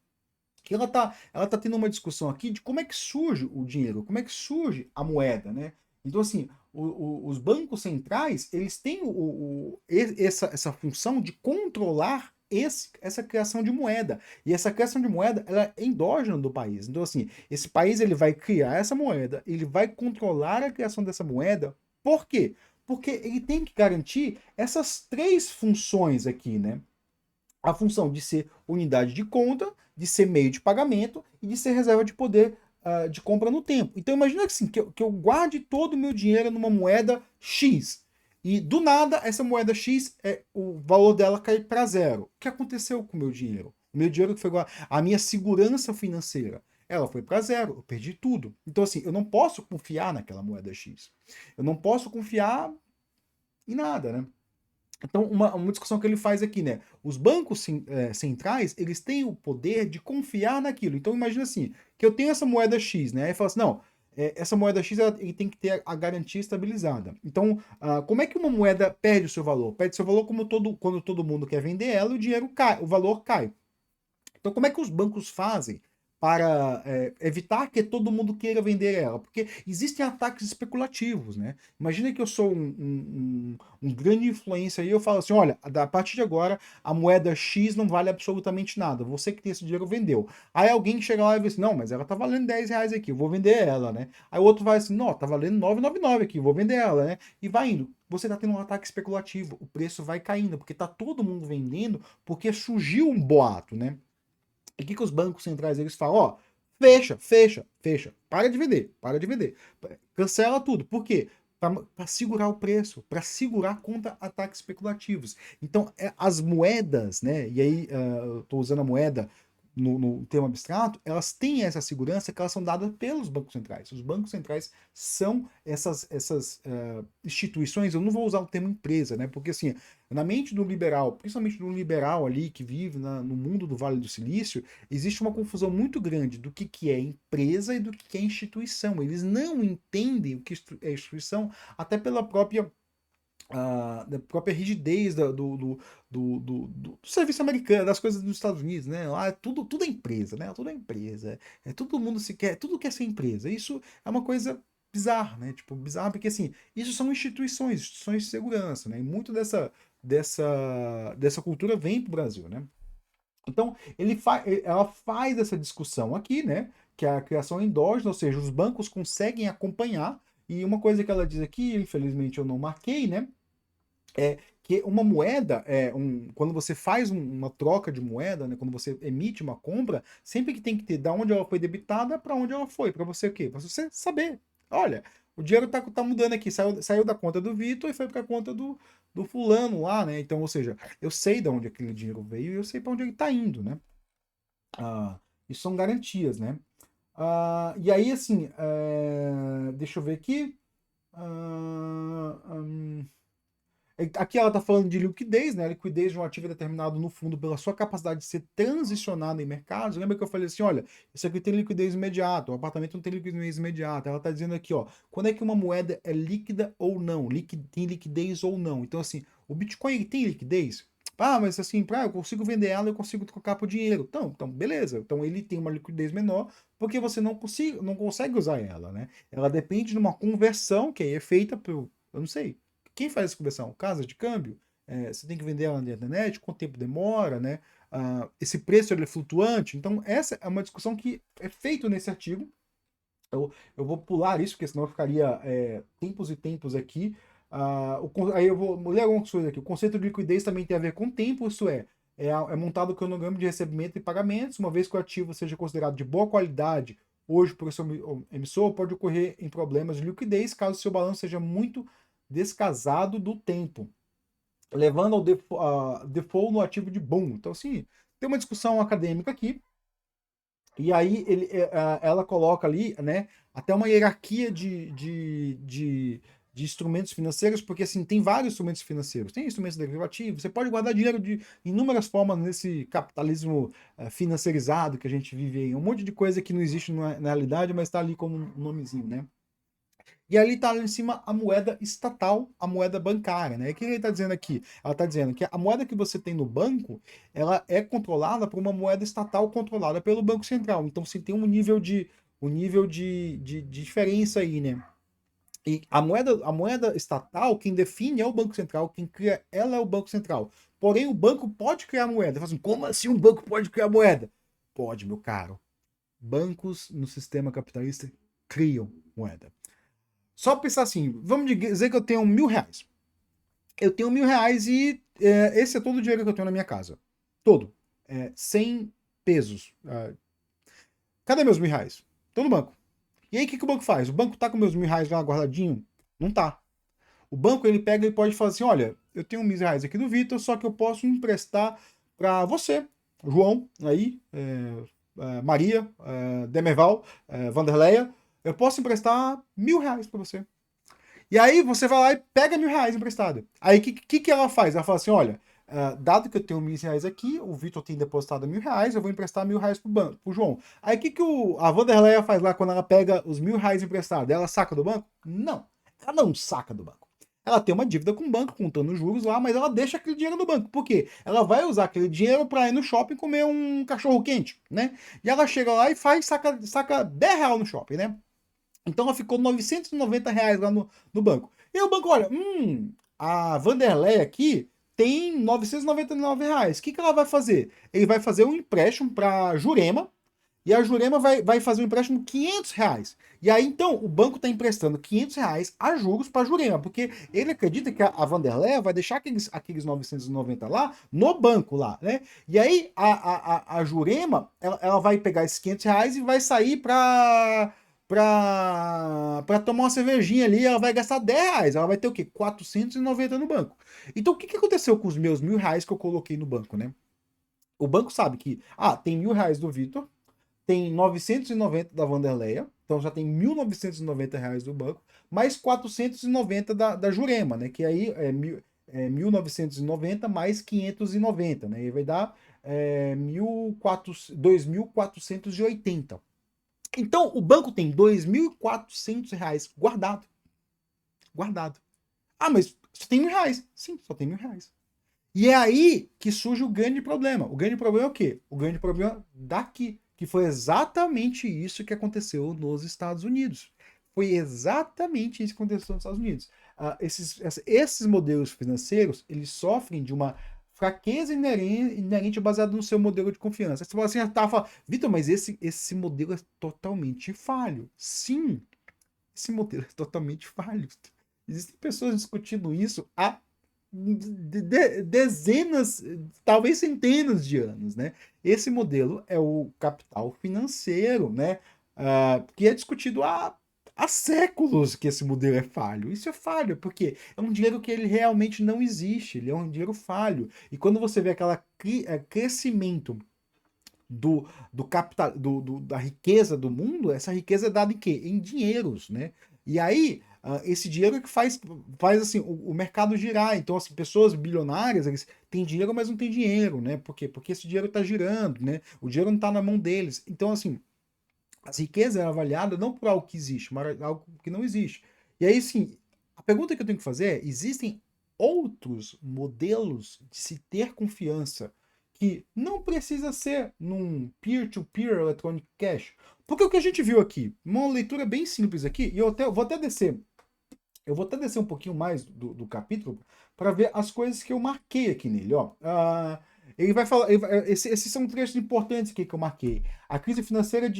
Que ela tá tendo uma discussão aqui de como é que surge o dinheiro, como é que surge a moeda, né? Então, assim, os bancos centrais, eles têm essa função de controlar essa criação de moeda. E essa criação de moeda, ela é endógena do país. Então, assim, esse país, ele vai criar essa moeda, ele vai controlar a criação dessa moeda. Por quê? Porque ele tem que garantir essas três funções aqui, né? A função de ser unidade de conta, de ser meio de pagamento e de ser reserva de poder de compra no tempo. Então imagina assim, que eu guarde todo o meu dinheiro numa moeda X. E do nada, essa moeda X, o valor dela cai para zero. O que aconteceu com o meu dinheiro? O meu dinheiro que foi a minha segurança financeira. Ela foi para zero, eu perdi tudo. Então, assim, eu não posso confiar naquela moeda X. Eu não posso confiar em nada, né? Então, uma discussão que ele faz aqui, né? Os bancos centrais, eles têm o poder de confiar naquilo. Então, imagina assim, que eu tenho essa moeda X, né? Aí fala assim, não, essa moeda X ele tem que ter a garantia estabilizada. Então, como é que uma moeda perde o seu valor? Perde o seu valor quando todo mundo quer vender ela, o dinheiro cai, o valor cai. Então, como é que os bancos fazem para evitar que todo mundo queira vender ela? Porque existem ataques especulativos, né? Imagina que eu sou um grande influencer e eu falo assim, olha, a partir de agora a moeda X não vale absolutamente nada. Você que tem esse dinheiro vendeu. Aí alguém chega lá e diz assim, não, mas ela tá valendo 10 reais aqui, eu vou vender ela, né? Aí o outro vai assim, não, tá valendo 9,99 aqui, eu vou vender ela, né? E vai indo. Você está tendo um ataque especulativo, o preço vai caindo, porque tá todo mundo vendendo, porque surgiu um boato, né? E o que os bancos centrais eles falam? Ó, fecha, fecha, fecha. Para de vender, para de vender. Cancela tudo. Por quê? Para segurar o preço, para segurar contra ataques especulativos. Então, as moedas, né? E aí, eu estou usando a moeda no termo abstrato, elas têm essa segurança que elas são dadas pelos bancos centrais. Os bancos centrais são essas instituições, eu não vou usar o termo empresa, né? Porque assim, na mente do liberal, principalmente do liberal ali que vive no mundo do Vale do Silício, existe uma confusão muito grande do que é empresa e do que é instituição. Eles não entendem o que é instituição, até pela própria da própria rigidez do serviço americano, das coisas dos Estados Unidos, né? Lá é tudo é empresa, né? Tudo é empresa. Todo mundo se quer, tudo quer ser empresa. Isso é uma coisa bizarra, né? Tipo, bizarra porque assim, isso são instituições de segurança, né? E muito dessa cultura vem para o Brasil, né? Então, ela faz essa discussão aqui, né? Que é a criação endógena, ou seja, os bancos conseguem acompanhar. E uma coisa que ela diz aqui, infelizmente eu não marquei, né? É que uma moeda, quando você faz uma troca de moeda, né, quando você emite uma compra, sempre que tem que ter da onde ela foi debitada para onde ela foi. Para você o quê? Para você saber. Olha, o dinheiro tá mudando aqui, saiu da conta do Vitor e foi para a conta do fulano lá, né? Então, ou seja, eu sei de onde aquele dinheiro veio e eu sei para onde ele está indo, né? Isso são garantias, né? E aí, assim, deixa eu ver aqui. Aqui ela está falando de liquidez, né? A liquidez de um ativo é determinado no fundo pela sua capacidade de ser transicionado em mercados. Lembra que eu falei assim, olha, isso aqui tem liquidez imediata, o apartamento não tem liquidez imediata. Ela está dizendo aqui, ó, quando é que uma moeda é líquida ou não, tem liquidez ou não. Então, assim, o Bitcoin ele tem liquidez? Mas assim, eu consigo vender ela, eu consigo trocar por dinheiro. Então, beleza. Então ele tem uma liquidez menor, porque você não consegue usar ela, né? Ela depende de uma conversão que é feita por, eu não sei, quem faz essa conversão? Casa de câmbio? Você tem que vender ela na internet? Quanto tempo demora, né? Esse preço ele é flutuante? Então, essa é uma discussão que é feita nesse artigo. Eu vou pular isso, porque senão eu ficaria tempos e tempos aqui. Aí eu vou ler algumas coisas aqui. O conceito de liquidez também tem a ver com tempo, isso é montado o cronograma de recebimento e pagamentos, uma vez que o ativo seja considerado de boa qualidade hoje por seu emissor, pode ocorrer em problemas de liquidez caso seu balanço seja muito descasado do tempo, levando ao default no ativo de boom. Então, assim, tem uma discussão acadêmica aqui, e aí ela coloca ali, né, até uma hierarquia de instrumentos financeiros, porque assim, tem vários instrumentos financeiros, tem instrumentos derivativos, você pode guardar dinheiro de inúmeras formas nesse capitalismo financiarizado que a gente vive aí, um monte de coisa que não existe na realidade, mas está ali como um nomezinho, né? E ali está em cima a moeda estatal, a moeda bancária, né? E o que ele está dizendo aqui? Ela está dizendo que a moeda que você tem no banco, ela é controlada por uma moeda estatal controlada pelo Banco Central. Então, você tem um nível de diferença aí, né? E a moeda estatal, quem define é o Banco Central, quem cria ela é o Banco Central. Porém, o banco pode criar moeda. Assim, como assim um banco pode criar moeda? Pode, meu caro. Bancos no sistema capitalista criam moeda. Só pensar assim, vamos dizer que eu tenho R$ 1.000. Eu tenho R$ 1.000 e esse é todo o dinheiro que eu tenho na minha casa. Todo. 100 pesos. Cadê meus R$ 1.000? Tô no banco. E aí, o que o banco faz? O banco tá com meus R$ 1.000 lá guardadinho? Não tá. O banco, ele pega e pode falar assim, olha, eu tenho R$ 1.000 aqui do Vitor, só que eu posso emprestar para você, João, aí, Maria, Demerval, Vanderleia, eu posso emprestar R$ 1.000 para você. E aí você vai lá e pega R$ 1.000 emprestado. Aí o que ela faz? Ela fala assim, olha, dado que eu tenho R$ 1.000 aqui, o Vitor tem depositado R$ 1.000, eu vou emprestar R$ 1.000 pro banco, pro João. Aí o que a Vanderleia faz lá quando ela pega os R$ 1.000 emprestados? Ela saca do banco? Não, ela não saca do banco. Ela tem uma dívida com o banco, contando juros lá, mas ela deixa aquele dinheiro no banco. Por quê? Ela vai usar aquele dinheiro para ir no shopping comer um cachorro quente, né? E ela chega lá e saca R$ 10 no shopping, né? Então ela ficou R$ 990 lá no banco. E o banco olha, a Vanderlei aqui tem R$ 999. O que ela vai fazer? Ele vai fazer um empréstimo para Jurema, e a Jurema vai fazer um empréstimo de R$ 500. E aí, então, o banco está emprestando R$ 500 a juros para a Jurema, porque ele acredita que a Vanderlei vai deixar aqueles 990 lá no banco lá, né? E aí, a Jurema, ela vai pegar esses R$ 500 e vai sair para tomar uma cervejinha ali, ela vai gastar R$ 10. Ela vai ter o quê? 490 no banco. Então, o que aconteceu com os meus R$ 1.000 que eu coloquei no banco, né? O banco sabe que, tem R$ 1.000 do Vitor, tem 990 da Vanderleia, então já tem R$ 1.990 do banco, mais 490 da Jurema, né? Que aí é 1.990 mais 590, né? E vai dar 2.480. Então o banco tem R$ 2.400 guardado. Guardado. Mas só tem R$ 1.000. Sim, só tem R$ 1.000. E é aí que surge o grande problema. O grande problema é o quê? O grande problema daqui, que foi exatamente isso que aconteceu nos Estados Unidos. Foi exatamente isso que aconteceu nos Estados Unidos. Esses modelos financeiros, eles sofrem de uma fraqueza inerente baseada no seu modelo de confiança. Você fala assim, Vitor, mas esse modelo é totalmente falho. Sim, esse modelo é totalmente falho. Existem pessoas discutindo isso há dezenas, talvez centenas de anos, né? Esse modelo é o capital financeiro, né? Que é discutido há séculos que esse modelo é falho. Isso é falho, porque é um dinheiro que ele realmente não existe, ele é um dinheiro falho. E quando você vê aquele crescimento do capital, da riqueza do mundo, essa riqueza é dada em quê? Em dinheiros, né? E aí, esse dinheiro é que faz assim, o mercado girar. Então, assim, pessoas bilionárias, eles têm dinheiro, mas não têm dinheiro, né? Por quê? Porque esse dinheiro está girando, né? O dinheiro não está na mão deles. Então, assim, as riquezas é avaliada não por algo que existe, mas algo que não existe. E aí, sim, a pergunta que eu tenho que fazer é: existem outros modelos de se ter confiança que não precisa ser num peer-to-peer electronic cash? Porque o que a gente viu aqui, uma leitura bem simples aqui, e vou até descer. Eu vou até descer um pouquinho mais do capítulo para ver as coisas que eu marquei aqui nele. Ó. Ele vai falar. Esses são trechos importantes aqui que eu marquei. A crise financeira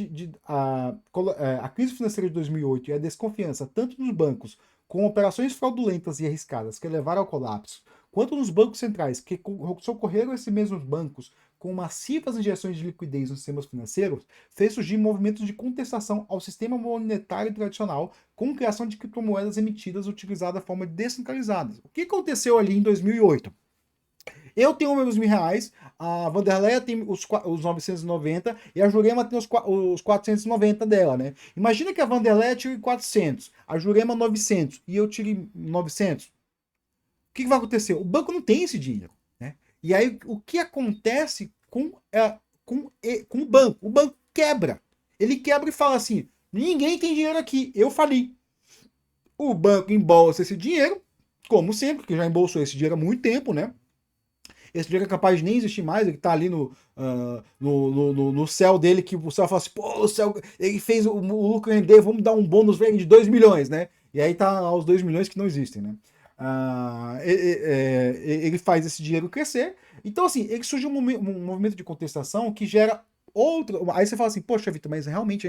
a crise financeira de 2008 e a desconfiança tanto nos bancos com operações fraudulentas e arriscadas que levaram ao colapso, quanto nos bancos centrais que socorreram esses mesmos bancos com massivas injeções de liquidez nos sistemas financeiros, fez surgir movimentos de contestação ao sistema monetário tradicional com criação de criptomoedas emitidas utilizadas de forma descentralizada. O que aconteceu ali em 2008? Eu tenho meus R$ 1.000, a Vanderleia tem os 990 e a Jurema tem os 490 dela, né? Imagina que a Vanderleia tire 400, a Jurema 900 e eu tire 900. O que vai acontecer? O banco não tem esse dinheiro, né? E aí o que acontece com o banco? O banco quebra. Ele quebra e fala assim: ninguém tem dinheiro aqui, eu fali. O banco embolsa esse dinheiro, como sempre, que já embolsou esse dinheiro há muito tempo, né? Esse dinheiro é capaz de nem existir mais, ele tá ali no céu dele, que o céu fala assim, pô, o céu, ele fez o lucro render, vamos dar um bônus de 2 milhões, né? E aí tá aos 2 milhões que não existem, né? Ele faz esse dinheiro crescer. Então, assim, ele surge um movimento de contestação que gera outro. Aí você fala assim, poxa, Vitor, mas realmente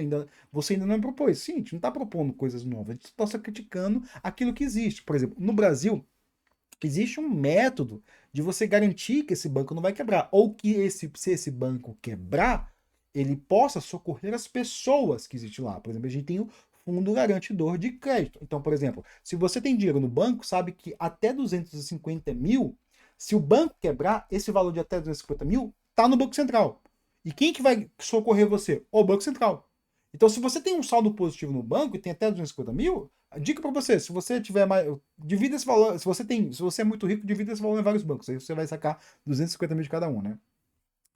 você ainda não propôs. Sim, a gente não está propondo coisas novas, a gente está só criticando aquilo que existe. Por exemplo, no Brasil, existe um método de você garantir que esse banco não vai quebrar. Ou que se esse banco quebrar, ele possa socorrer as pessoas que existem lá. Por exemplo, a gente tem o fundo garantidor de crédito. Então, por exemplo, se você tem dinheiro no banco, sabe que até 250 mil, se o banco quebrar, esse valor de até 250 mil está no Banco Central. E quem que vai socorrer você? O Banco Central. Então, se você tem um saldo positivo no banco e tem até 250 mil, a dica para você, se você tiver mais, divida esse valor, se você é muito rico, divida esse valor em vários bancos, aí você vai sacar 250 mil de cada um, né?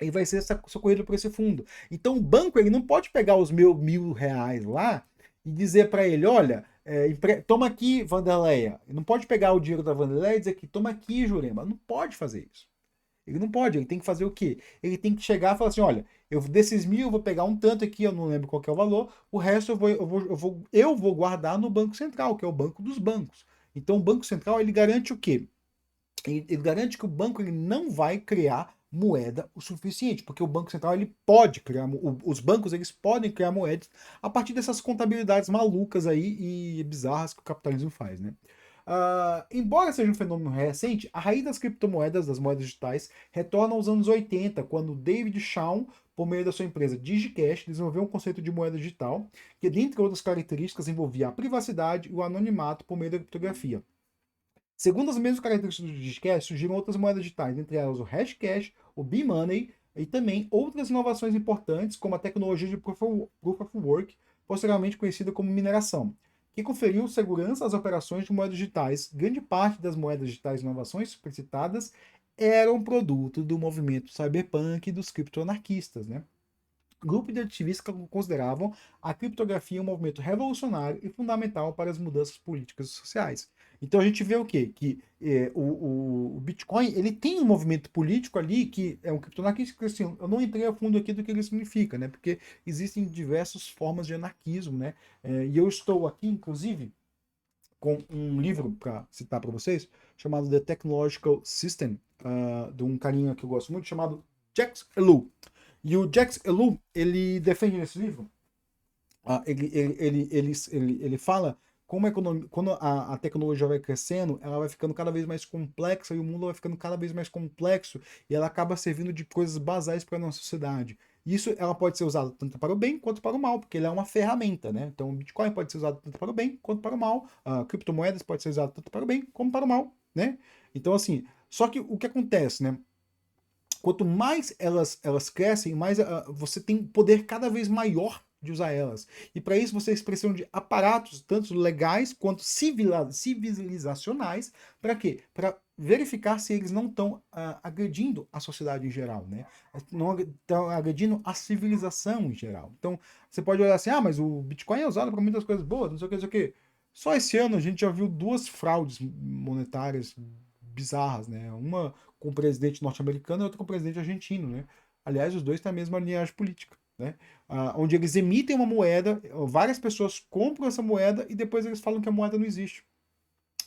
E vai ser socorrido por esse fundo. Então, o banco, ele não pode pegar os meus R$ 1.000 lá e dizer para ele, olha, toma aqui, Vanderleia. Ele não pode pegar o dinheiro da Vanderleia e dizer que toma aqui, Jurema. Não pode fazer isso. Ele não pode, ele tem que fazer o quê? Ele tem que chegar e falar assim, olha, desses 1.000 eu vou pegar um tanto aqui, eu não lembro qual que é o valor, o resto eu vou guardar no Banco Central, que é o banco dos bancos. Então o Banco Central, ele garante o quê? Ele garante que o banco ele não vai criar moeda o suficiente, porque o Banco Central ele pode criar, os bancos eles podem criar moedas a partir dessas contabilidades malucas aí e bizarras que o capitalismo faz, né? Embora seja um fenômeno recente, a raiz das criptomoedas, das moedas digitais, retorna aos anos 80, quando David Shaw, por meio da sua empresa DigiCash, desenvolveu um conceito de moeda digital, que, dentre outras características, envolvia a privacidade e o anonimato por meio da criptografia. Segundo as mesmas características do DigiCash, surgiram outras moedas digitais, entre elas o Hashcash, o B-Money e também outras inovações importantes, como a tecnologia de Proof of Work, posteriormente conhecida como mineração, que conferiu segurança às operações de moedas digitais. Grande parte das moedas digitais e inovações supercitadas eram produto do movimento cyberpunk e dos criptoanarquistas, né? Grupos de ativistas consideravam a criptografia um movimento revolucionário e fundamental para as mudanças políticas e sociais. Então a gente vê o quê? Que o Bitcoin ele tem um movimento político ali que é um criptoanarquista, que assim, eu não entrei a fundo aqui do que ele significa, né? Porque existem diversas formas de anarquismo, né? E eu estou aqui, inclusive, com um livro para citar para vocês, chamado The Technological System, de um carinha que eu gosto muito, chamado Jacques Ellul. E o Jacques Ellul, ele defende nesse livro, ele fala como a economia, quando a tecnologia vai crescendo, ela vai ficando cada vez mais complexa e o mundo vai ficando cada vez mais complexo e ela acaba servindo de coisas basais para a nossa sociedade. Isso ela pode ser usada tanto para o bem quanto para o mal, porque ele é uma ferramenta, né? Então o Bitcoin pode ser usado tanto para o bem quanto para o mal, criptomoedas pode ser usado tanto para o bem como para o mal, né? Então assim, só que o que acontece, né? Quanto mais elas crescem, mais você tem poder cada vez maior de usar elas. E para isso você precisam de aparatos, tanto legais quanto civilizacionais. Para quê? Para verificar se eles não estão agredindo a sociedade em geral, né? Não estão agredindo a civilização em geral. Então, você pode olhar assim, mas o Bitcoin é usado para muitas coisas boas, não sei o que, não sei o que. Só esse ano a gente já viu duas fraudes monetárias bizarras, né? Uma com o presidente norte-americano e outra com o presidente argentino, né? Aliás, os dois têm a mesma linhagem política, né? Onde eles emitem uma moeda, várias pessoas compram essa moeda e depois eles falam que a moeda não existe.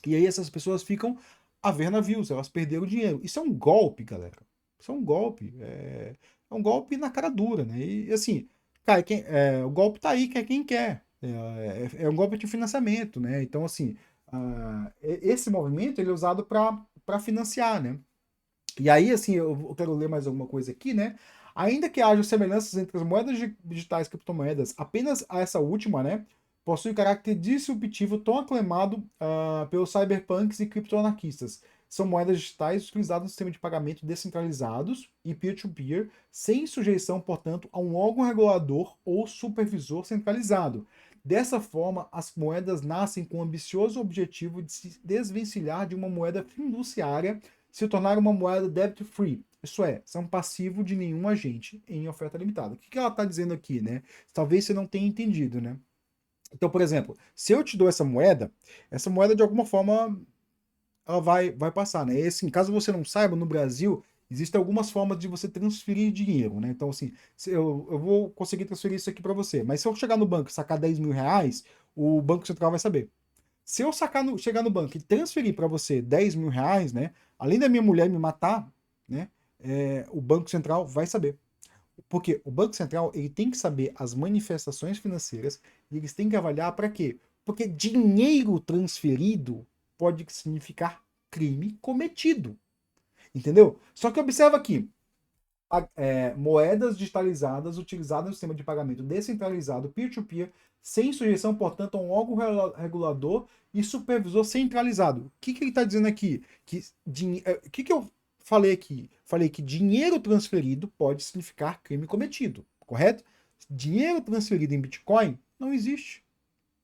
E aí essas pessoas ficam a ver navios, elas perderam dinheiro. Isso é um golpe, galera. Isso é um golpe. É um golpe na cara dura, né? E assim, cara, o golpe tá aí, quer quem quer. É um golpe de financiamento, né? Então, assim, esse movimento ele é usado para financiar, né? E aí, assim, eu quero ler mais alguma coisa aqui, né? Ainda que haja semelhanças entre as moedas digitais e criptomoedas, apenas essa última, né, possui caráter disruptivo tão aclamado pelos cyberpunks e criptoanarquistas. São moedas digitais utilizadas no sistema de pagamento descentralizados e peer-to-peer, sem sujeição, portanto, a um órgão regulador ou supervisor centralizado. Dessa forma, as moedas nascem com o ambicioso objetivo de se desvencilhar de uma moeda fiduciária se tornar uma moeda debt-free. Isso é, são passivo de nenhum agente em oferta limitada. O que ela está dizendo aqui, né? Talvez você não tenha entendido, né? Então, por exemplo, se eu te dou essa moeda de alguma forma ela vai passar, né? E assim, caso você não saiba, no Brasil existem algumas formas de você transferir dinheiro, né? Então, assim, eu vou conseguir transferir isso aqui para você, mas se eu chegar no banco e sacar R$ 10.000, o Banco Central vai saber. Se eu chegar no banco e transferir para você R$ 10.000, né? Além da minha mulher me matar, né? O Banco Central vai saber. Porque o Banco Central ele tem que saber as manifestações financeiras e eles têm que avaliar para quê? Porque dinheiro transferido pode significar crime cometido. Entendeu? Só que observa aqui. moedas digitalizadas utilizadas no sistema de pagamento descentralizado peer-to-peer, sem sujeição, portanto, a um órgão regulador e supervisor centralizado. O que ele está dizendo aqui? Que eu falei aqui? Falei que dinheiro transferido pode significar crime cometido, correto? Dinheiro transferido em Bitcoin não existe,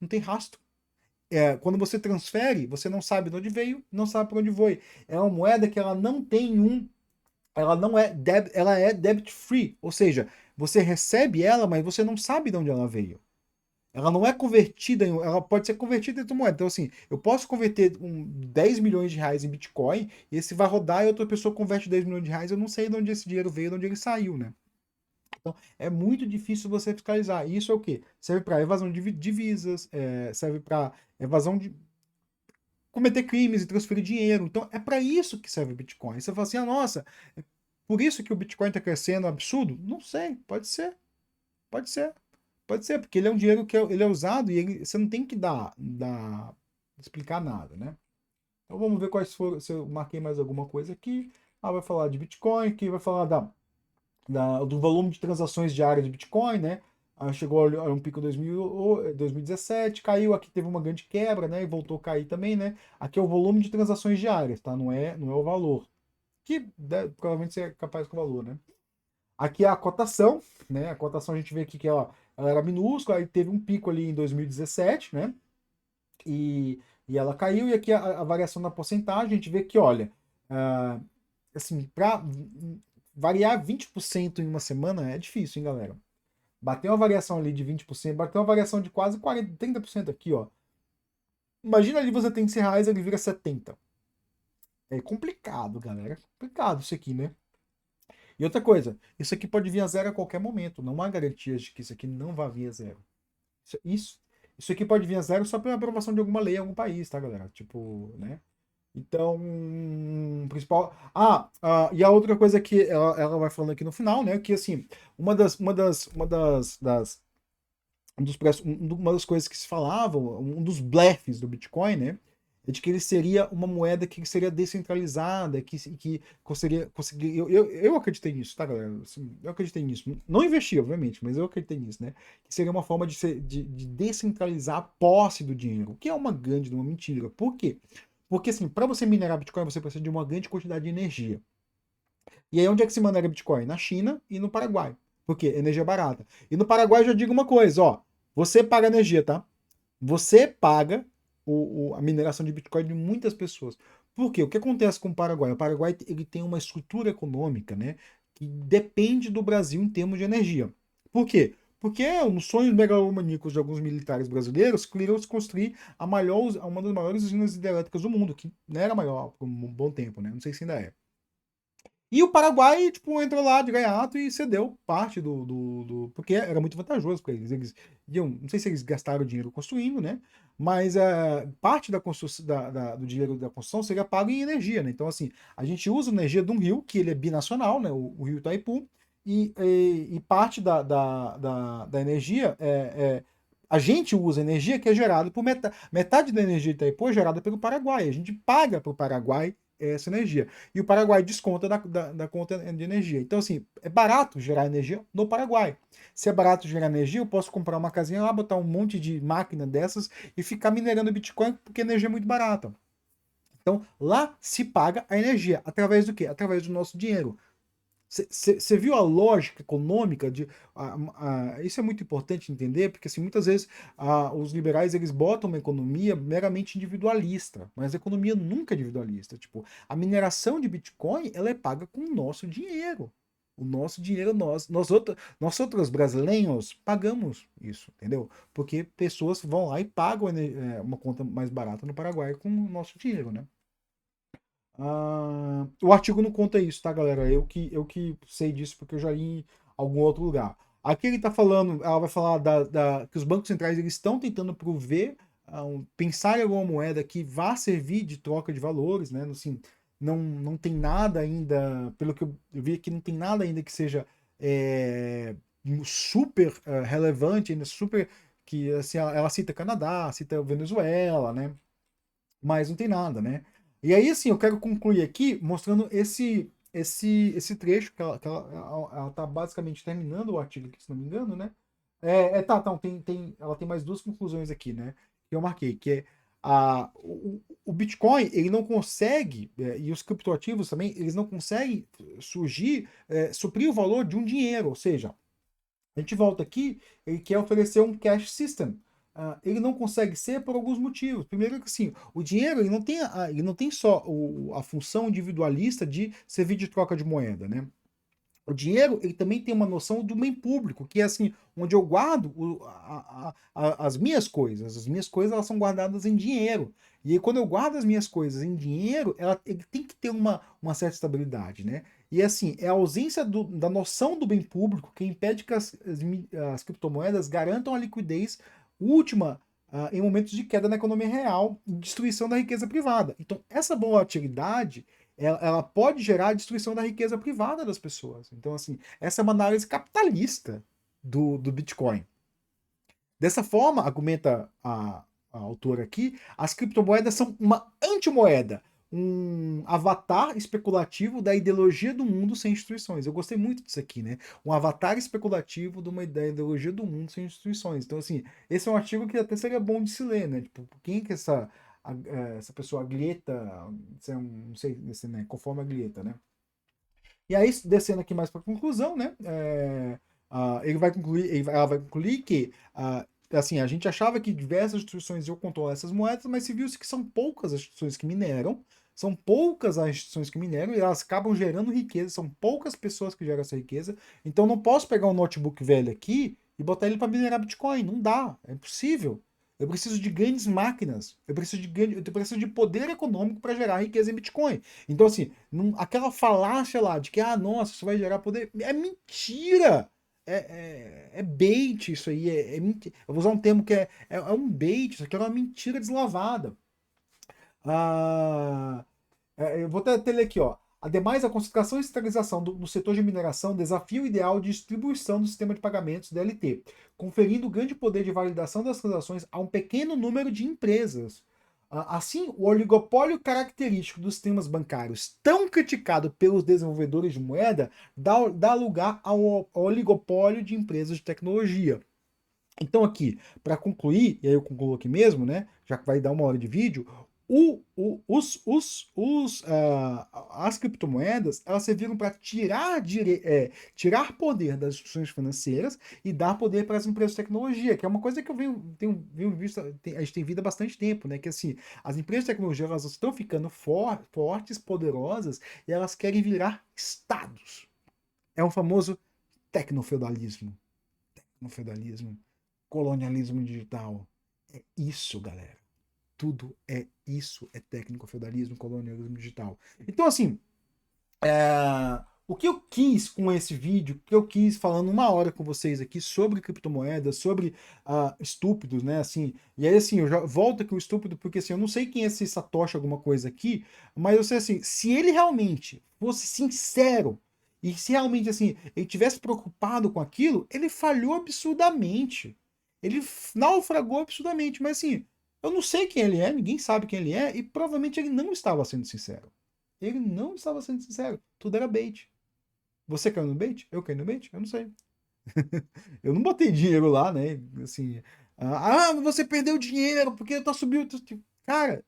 não tem rastro. Quando você transfere, você não sabe de onde veio, não sabe para onde foi. É uma moeda que ela não tem ela não é ela é debt free, ou seja, você recebe ela, mas você não sabe de onde ela veio. Ela não é convertida, ela pode ser convertida em outra moeda. Então, assim, eu posso converter 10 milhões de reais em Bitcoin, e esse vai rodar e outra pessoa converte 10 milhões de reais, eu não sei de onde esse dinheiro veio, de onde ele saiu, né? Então, é muito difícil você fiscalizar. E isso é o quê? Serve para evasão de divisas, serve para evasão de cometer crimes e transferir dinheiro. Então, é para isso que serve o Bitcoin. Você fala assim, ah, nossa, é por isso que o Bitcoin está crescendo absurdo? Não sei, pode ser, pode ser. Pode ser, porque ele é um dinheiro que ele é usado e você não tem que explicar nada, né? Então vamos ver quais foram, se eu marquei mais alguma coisa aqui. Vai falar de Bitcoin, aqui vai falar do volume de transações diárias de Bitcoin, né? Chegou a um pico em 2017, caiu, aqui teve uma grande quebra, né? E voltou a cair também, né? Aqui é o volume de transações diárias, tá? Não é o valor. Que provavelmente é capaz com o valor, né? Aqui é a cotação, né? A cotação a gente vê aqui que ela era minúscula, aí teve um pico ali em 2017, né? E ela caiu, e aqui a variação na porcentagem, a gente vê que, olha, assim, para variar 20% em uma semana é difícil, hein, galera? Bater uma variação ali de 20%, bater uma variação de quase 40, 30% aqui, ó. Imagina ali você tem R$100, ele vira 70. É complicado, galera. É complicado isso aqui, né? E outra coisa, isso aqui pode vir a zero a qualquer momento. Não há garantias de que isso aqui não vai vir a zero. Isso, isso aqui pode vir a zero só pela aprovação de alguma lei em algum país, tá, galera? Tipo, né? Então, principal. E a outra coisa que ela vai falando aqui no final, né? Que assim, uma das coisas que se falavam, um dos blefs do Bitcoin, né? É de que ele seria uma moeda que seria descentralizada, que conseguiria. Eu acreditei nisso, tá, galera? Assim, eu acreditei nisso. Não investi, obviamente, mas eu acreditei nisso, né? Que seria uma forma de descentralizar a posse do dinheiro, o que é uma grande uma mentira. Por quê? Porque, assim, para você minerar Bitcoin, você precisa de uma grande quantidade de energia. E aí, onde é que se minera Bitcoin? Na China e no Paraguai. Por quê? Energia barata. E no Paraguai, eu já digo uma coisa, ó. Você paga energia, tá? Você paga a mineração de Bitcoin de muitas pessoas. Por quê? O que acontece com o Paraguai? O Paraguai ele tem uma estrutura econômica, né, que depende do Brasil em termos de energia. Por quê? Porque é um sonho megalomaníaco de alguns militares brasileiros que queriam construir uma das maiores usinas hidrelétricas do mundo, que não era maior por um bom tempo, né? Não sei se ainda é. E o Paraguai, tipo, entrou lá de gaiato e cedeu parte porque era muito vantajoso para eles. Eles iam, não sei se eles gastaram dinheiro construindo, né? Mas parte da construção, do dinheiro da construção seria pago em energia, né? Então, assim, a gente usa energia de um rio, que ele é binacional, né? O rio Itaipu, e parte da energia a gente usa energia que é gerada por metade da energia de Itaipu é gerada pelo Paraguai. A gente paga para o Paraguai essa energia. E o Paraguai desconta da conta de energia. Então, assim, é barato gerar energia no Paraguai. Se é barato gerar energia, eu posso comprar uma casinha lá, botar um monte de máquina dessas e ficar minerando Bitcoin, porque a energia é muito barata. Então, lá se paga a energia. Através do quê? Através do nosso dinheiro. Você viu a lógica econômica de isso é muito importante entender, porque assim, muitas vezes os liberais eles botam uma economia meramente individualista, mas a economia nunca é individualista. Tipo, a mineração de Bitcoin ela é paga com o nosso dinheiro. O nosso dinheiro, nós outros brasileiros pagamos isso, entendeu? Porque pessoas vão lá e pagam uma conta mais barata no Paraguai com o nosso dinheiro, né? O artigo não conta isso, tá, galera? Eu que sei disso porque eu já li em algum outro lugar. Aqui ele tá falando, ela vai falar que os bancos centrais eles estão tentando prover, pensar em alguma moeda que vá servir de troca de valores, né? Assim, não tem nada ainda, pelo que eu vi aqui, não tem nada ainda que seja super relevante, ainda super que assim, ela cita Canadá, cita Venezuela, né? Mas não tem nada, né? E aí, assim, eu quero concluir aqui mostrando esse trecho, ela tá basicamente terminando o artigo aqui, se não me engano, né? Ela tem mais duas conclusões aqui, né? Que eu marquei, que é o Bitcoin, ele não consegue, e os criptoativos também, eles não conseguem suprir o valor de um dinheiro, ou seja, a gente volta aqui, ele quer oferecer um cash system. Ele não consegue ser por alguns motivos. Primeiro que assim, o dinheiro ele não tem só a função individualista de servir de troca de moeda, né? O dinheiro, ele também tem uma noção do bem público, que é assim, onde eu guardo as minhas coisas. As minhas coisas, elas são guardadas em dinheiro. E aí, quando eu guardo as minhas coisas em dinheiro, ele tem que ter uma certa estabilidade, né? E assim, é a ausência da noção do bem público que impede que as criptomoedas garantam a liquidez última em momentos de queda na economia real e destruição da riqueza privada. Então, essa volatilidade ela pode gerar a destruição da riqueza privada das pessoas. Então, assim, essa é uma análise capitalista do Bitcoin. Dessa forma, argumenta a autora aqui, as criptomoedas são uma antimoeda, um avatar especulativo da ideologia do mundo sem instituições. Eu gostei muito disso aqui, né? Um avatar especulativo da ideologia do mundo sem instituições. Então, assim, esse é um artigo que até seria bom de se ler, né? Tipo, quem que essa pessoa, a Glieta, não sei, né? Conforme a Glieta, né? E aí, descendo aqui mais para a conclusão, né? Ela vai concluir que assim, a gente achava que diversas instituições iam controlar essas moedas, mas se viu-se que são poucas as instituições que mineram, são poucas as instituições que mineram e elas acabam gerando riqueza, são poucas pessoas que geram essa riqueza. Então não posso pegar um notebook velho aqui e botar ele para minerar Bitcoin, não dá, é impossível. Eu preciso de grandes máquinas, eu preciso de poder econômico para gerar riqueza em Bitcoin. Então, assim, aquela falácia lá de que, nossa, isso vai gerar poder, é mentira! É bait isso aí, eu vou usar um termo que é um bait, isso aqui é uma mentira deslavada. Ah, eu vou até ler aqui, ó. Ademais, a concentração e centralização no setor de mineração desafia o ideal de distribuição do sistema de pagamentos DLT, conferindo grande poder de validação das transações a um pequeno número de empresas. Assim, o oligopólio característico dos sistemas bancários, tão criticado pelos desenvolvedores de moeda, dá lugar ao oligopólio de empresas de tecnologia. Então aqui, para concluir, e aí eu concluo aqui mesmo, né? Já que vai dar 1 hora de vídeo, as criptomoedas elas serviram para tirar poder das instituições financeiras e dar poder para as empresas de tecnologia, que é uma coisa que eu venho visto, a gente tem visto há bastante tempo, né? Que assim, as empresas de tecnologia elas estão ficando fortes, poderosas e elas querem virar estados. É um famoso tecnofeudalismo. Tecnofeudalismo. Colonialismo digital. É isso, galera. Tudo é isso, é técnico-feudalismo, colonialismo digital. Então, assim, o que eu quis com esse vídeo, o que eu quis falando 1 hora com vocês aqui sobre criptomoedas, sobre estúpidos, né, assim, e aí, assim, eu já volto aqui o estúpido, porque, assim, eu não sei quem é esse Satoshi alguma coisa aqui, mas eu sei, assim, se ele realmente fosse sincero, e se realmente, assim, ele tivesse preocupado com aquilo, ele falhou absurdamente. Ele naufragou absurdamente, mas, assim, eu não sei quem ele é, ninguém sabe quem ele é, e provavelmente ele não estava sendo sincero. Ele não estava sendo sincero. Tudo era bait. Você caiu no bait? Eu caí no bait? Eu não sei. Eu não botei dinheiro lá, né? Assim, você perdeu dinheiro porque tá subindo. Cara,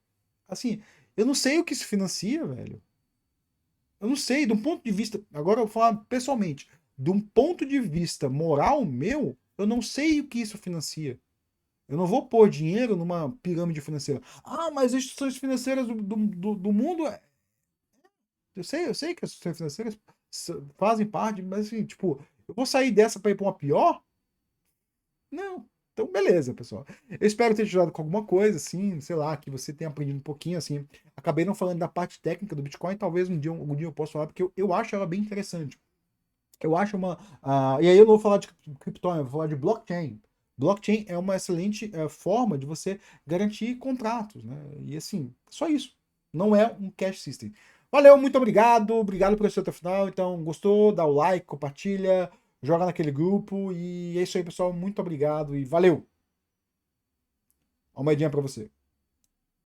assim, eu não sei o que isso financia, velho. Eu não sei, de um ponto de vista. Agora eu vou falar pessoalmente. De um ponto de vista moral meu, eu não sei o que isso financia. Eu não vou pôr dinheiro numa pirâmide financeira. Mas as instituições financeiras do mundo eu sei que as instituições financeiras fazem parte, mas assim, tipo, eu vou sair dessa para ir para uma pior? Não. Então, beleza, pessoal. Eu espero ter te ajudado com alguma coisa, assim, sei lá, que você tenha aprendido um pouquinho, assim. Acabei não falando da parte técnica do Bitcoin, talvez algum dia eu possa falar, porque eu acho ela bem interessante. Eu acho e aí eu não vou falar de criptomoeda, eu vou falar de blockchain. Blockchain é uma excelente forma de você garantir contratos, né? E assim, só isso. Não é um cash system. Valeu, muito obrigado. Obrigado por assistir até o final. Então, gostou? Dá o like, compartilha, joga naquele grupo. E é isso aí, pessoal. Muito obrigado e valeu. Uma moedinha pra você.